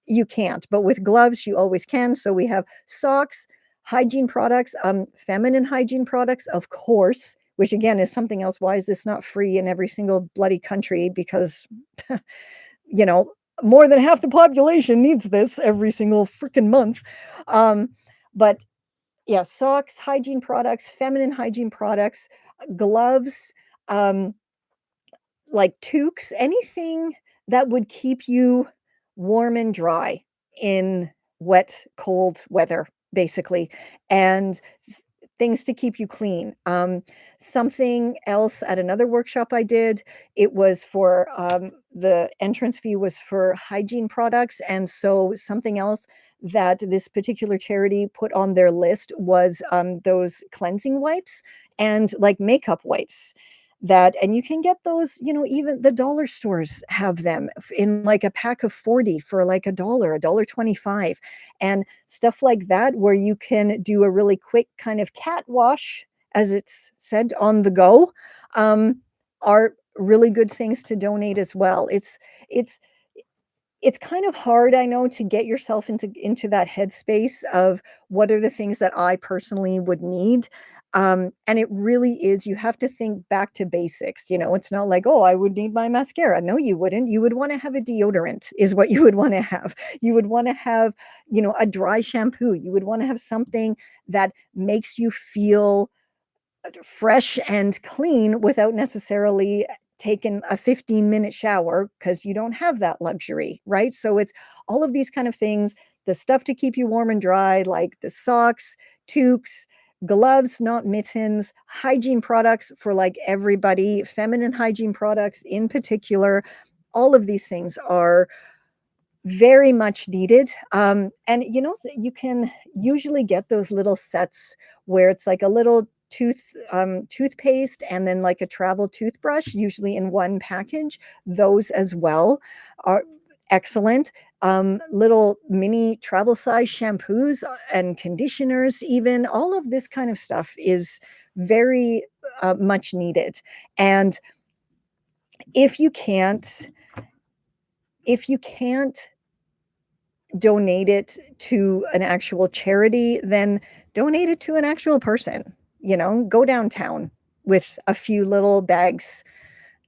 you can't. But with gloves, you always can. So we have socks, hygiene products, feminine hygiene products, of course, which again is something else. Why is this not free in every single bloody country? Because you know, more than half the population needs this every single freaking month. Um, but yeah, socks, hygiene products, feminine hygiene products, gloves, um, like toques, anything that would keep you warm and dry in wet, cold weather, basically, and things to keep you clean. Something else at another workshop I did, it was for the entrance fee was for hygiene products. And so something else that this particular charity put on their list was those cleansing wipes and like makeup wipes that, and you can get those, even the dollar stores have them in like a pack of 40 for like a dollar 25, and stuff like that, where you can do a really quick kind of cat wash, as it's said, on the go, um, are really good things to donate as well. It's it's kind of hard, I know, to get yourself into that headspace of what are the things that I personally would need. And it really is, you have to think back to basics. It's not like, oh, I would need my mascara. No, you wouldn't. You would want to have a deodorant, is what you would want to have. You would want to have, a dry shampoo. You would want to have something that makes you feel fresh and clean without necessarily taking a 15-minute shower, because you don't have that luxury, right? So it's all of these kind of things, the stuff to keep you warm and dry, like the socks, toques, gloves, not mittens, hygiene products for like everybody, feminine hygiene products in particular. All of these things are very much needed. And you can usually get those little sets where it's like a little toothpaste and then like a travel toothbrush, usually in one package. Those as well are excellent. Little mini travel size shampoos and conditioners, even all of this kind of stuff is very much needed. And if you can't, if you can't donate it to an actual charity, then donate it to an actual person. Go downtown with a few little bags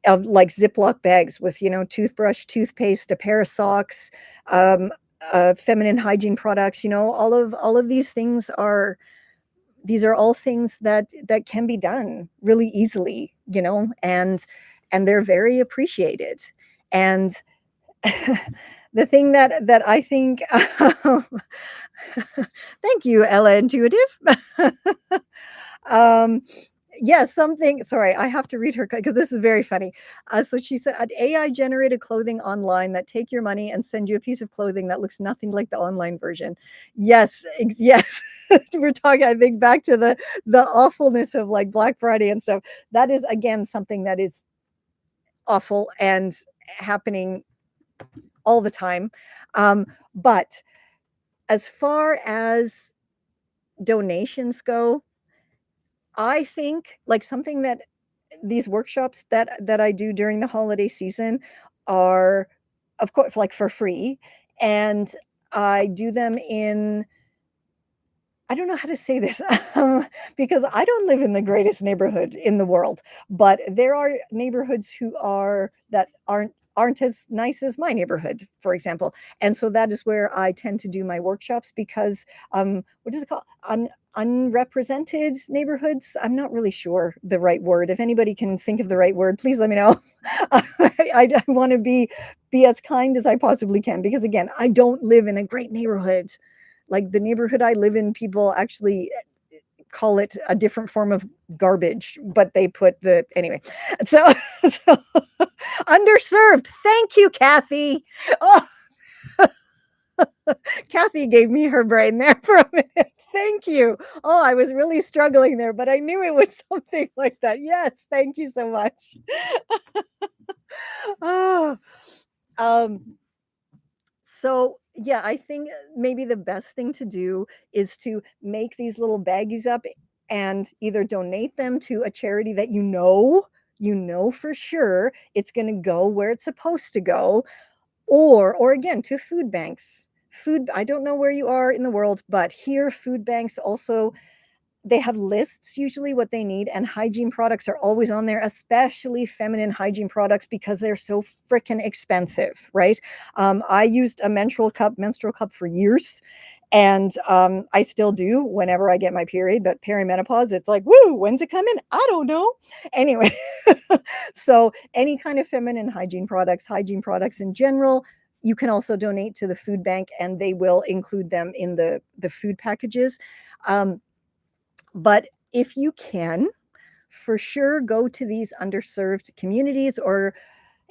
of like Ziploc bags with, toothbrush, toothpaste, a pair of socks, feminine hygiene products, all of these things are, these are all things that can be done really easily, and they're very appreciated. And the thing that I think, thank you, Ella Intuitive. um, yeah, something. Sorry, I have to read her because this is very funny. So she said, "An AI generated clothing online that take your money and send you a piece of clothing that looks nothing like the online version." Yes, yes. We're talking, I think, back to the awfulness of like Black Friday and stuff. That is again something that is awful and happening all the time. But as far as donations go, I think like something that these workshops that I do during the holiday season are, of course, like for free. And I do them in, I don't know how to say this, because I don't live in the greatest neighborhood in the world, but there are neighborhoods who are that aren't as nice as my neighborhood, for example. And so that is where I tend to do my workshops because what is it called? Unrepresented neighborhoods. I'm not really sure the right word. If anybody can think of the right word, please let me know. I want to be as kind as I possibly can, because again, I don't live in a great neighborhood. Like the neighborhood I live in, people actually call it a different form of garbage, but they put the anyway. So, so underserved. Thank you, Kathy. Oh, Kathy gave me her brain there for a minute. Thank you. Oh, I was really struggling there, but I knew it was something like that. Yes, thank you so much. Oh, um, so yeah, I think maybe the best thing to do is to make these little baggies up and either donate them to a charity that you know for sure it's going to go where it's supposed to go, or again to food banks. Food, I don't know where you are in the world, but here food banks also they have lists usually what they need, and hygiene products are always on there, especially feminine hygiene products because they're so freaking expensive, right? I used a menstrual cup for years, and I still do whenever I get my period. But perimenopause, it's like, woo, when's it coming? I don't know. Anyway, so any kind of feminine hygiene products in general, you can also donate to the food bank, and they will include them in the food packages. Um, but if you can, for sure, go to these underserved communities or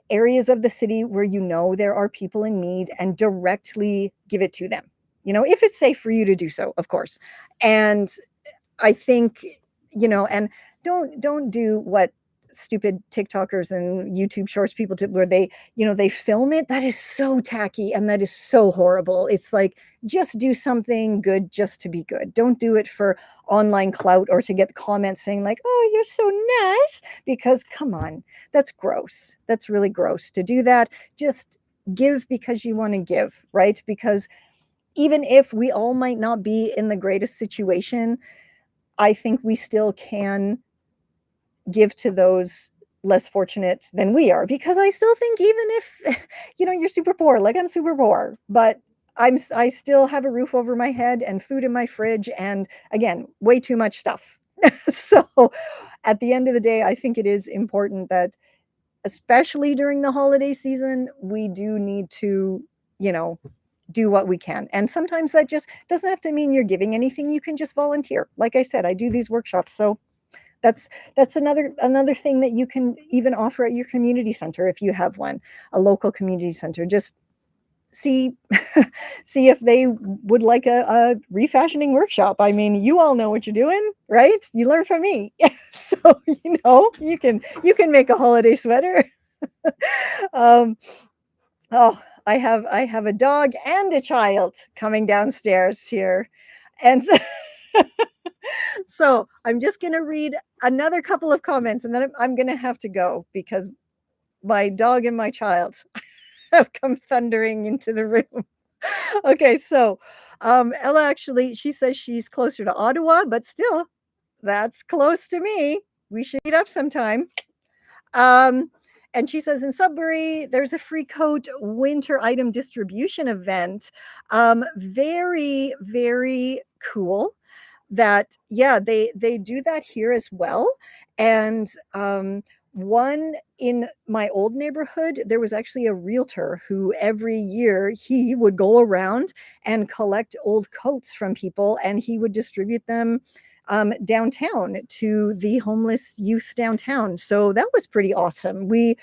areas of the city where you know there are people in need and directly give it to them. If it's safe for you to do so, of course. And I think, and don't do what stupid TikTokers and YouTube shorts people do, where they film it. That is so tacky and that is so horrible. It's like, just do something good just to be good. Don't do it for online clout or to get comments saying like, oh, you're so nice, because come on, that's gross. That's really gross to do that. Just give because you want to give, right? Because even if we all might not be in the greatest situation, I think we still can give to those less fortunate than we are, because I still think, even if you're super poor, like I'm super poor, but I still have a roof over my head and food in my fridge, and again, way too much stuff. So at the end of the day, I think it is important that, especially during the holiday season, we do need to, you know, do what we can. And sometimes that just doesn't have to mean you're giving anything. You can just volunteer. Like I said, I do these workshops, so that's another thing that you can even offer at your community center, if you have one, a local community center. Just see see if they would like a refashioning workshop. I mean, you all know what you're doing, right? You learn from me. So you can make a holiday sweater. um oh, I have a dog and a child coming downstairs here, and so I'm just going to read another couple of comments, and then I'm going to have to go because my dog and my child have come thundering into the room. Okay, so Ella, actually, she says she's closer to Ottawa, but still, that's close to me. We should meet up sometime. Um, and she says in Sudbury, there's a free coat winter item distribution event. Very, very cool. That, yeah, they do that here as well. And one in my old neighborhood, there was actually a realtor who every year he would go around and collect old coats from people, and he would distribute them downtown to the homeless youth downtown. So that was pretty awesome. We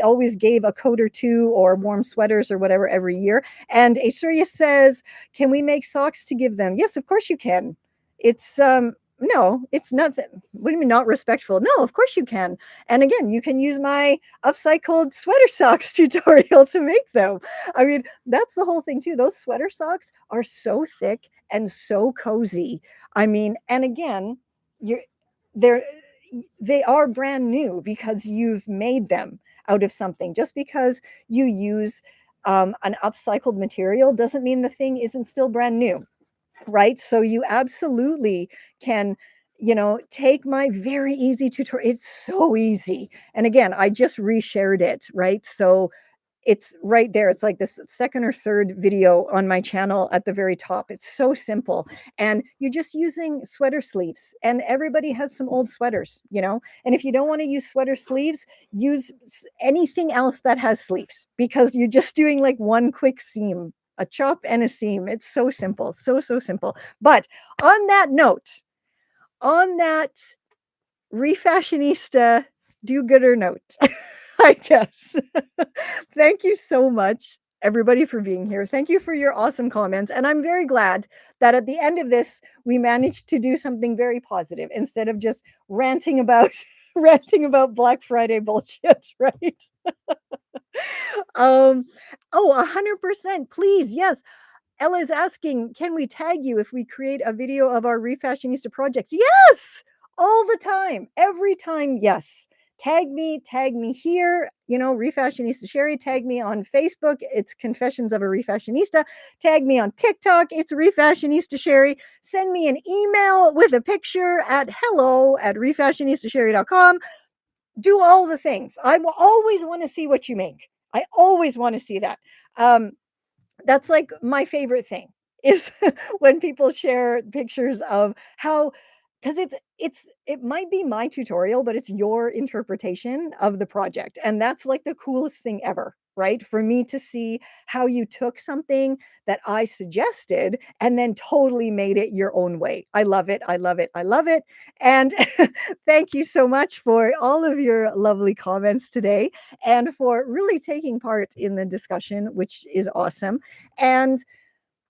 always gave a coat or two or warm sweaters or whatever every year. And Asuria says, can we make socks to give them? Yes, of course you can. It's no, it's nothing. What do you mean not respectful? No, of course you can. And again, you can use my upcycled sweater socks tutorial to make them. I mean, that's the whole thing too. Those sweater socks are so thick and so cozy. I mean, and again, you're they're they are brand new because you've made them out of something. Just because you use an upcycled material doesn't mean the thing isn't still brand new, right? So you absolutely can, take my very easy tutorial. It's so easy. And again, I just reshared it, right? So it's right there. It's like this second or third video on my channel at the very top. It's so simple. And you're just using sweater sleeves, and everybody has some old sweaters. And if you don't want to use sweater sleeves, use anything else that has sleeves, because you're just doing like one quick seam, a chop and a seam. It's so simple, so simple. But on that refashionista do-gooder note, I guess. Thank you so much, everybody, for being here. Thank you for your awesome comments. And I'm very glad that at the end of this, we managed to do something very positive instead of just ranting about ranting about Black Friday bullshit, right? um, oh, 100%. Please, yes. Ella is asking, can we tag you if we create a video of our Refashionista projects? Yes, all the time, every time. Yes, tag me here, Refashionista Sheri, tag me on Facebook, it's Confessions of a Refashionista, tag me on TikTok, it's Refashionista Sheri, send me an email with a picture at hello@refashionistasherry.com. Do all the things. I will always want to see what you make. I always want to see that. That's like my favorite thing is when people share pictures of how, because it might be my tutorial, but it's your interpretation of the project, and that's like the coolest thing ever, right? For me to see how you took something that I suggested and then totally made it your own way. I love it. I love it. I love it. And thank you so much for all of your lovely comments today and for really taking part in the discussion, which is awesome. And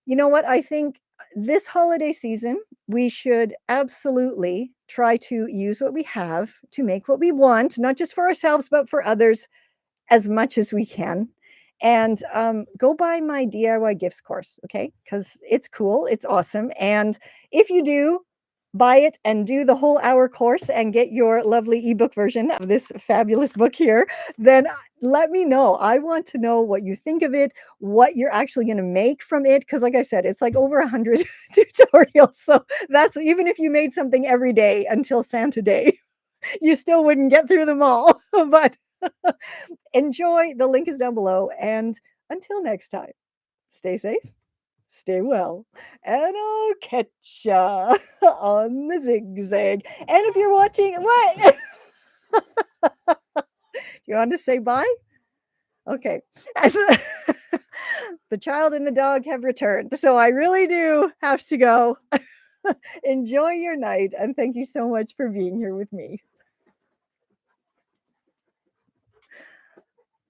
you know what? I think this holiday season, we should absolutely try to use what we have to make what we want, not just for ourselves, but for others as much as we can. And go buy my DIY gifts course, okay? Because it's cool, it's awesome. And if you do, buy it and do the whole hour course and get your lovely ebook version of this fabulous book here, then let me know. I want to know what you think of it, what you're actually going to make from it. Because, like I said, it's like over 100 tutorials. So that's even if you made something every day until Santa Day, you still wouldn't get through them all. But enjoy. The link is down below. And until next time, stay safe, stay well, and I'll catch ya on the zigzag. And if you're watching, what? You want to say bye? Okay. The child and the dog have returned. So I really do have to go. Enjoy your night. And thank you so much for being here with me.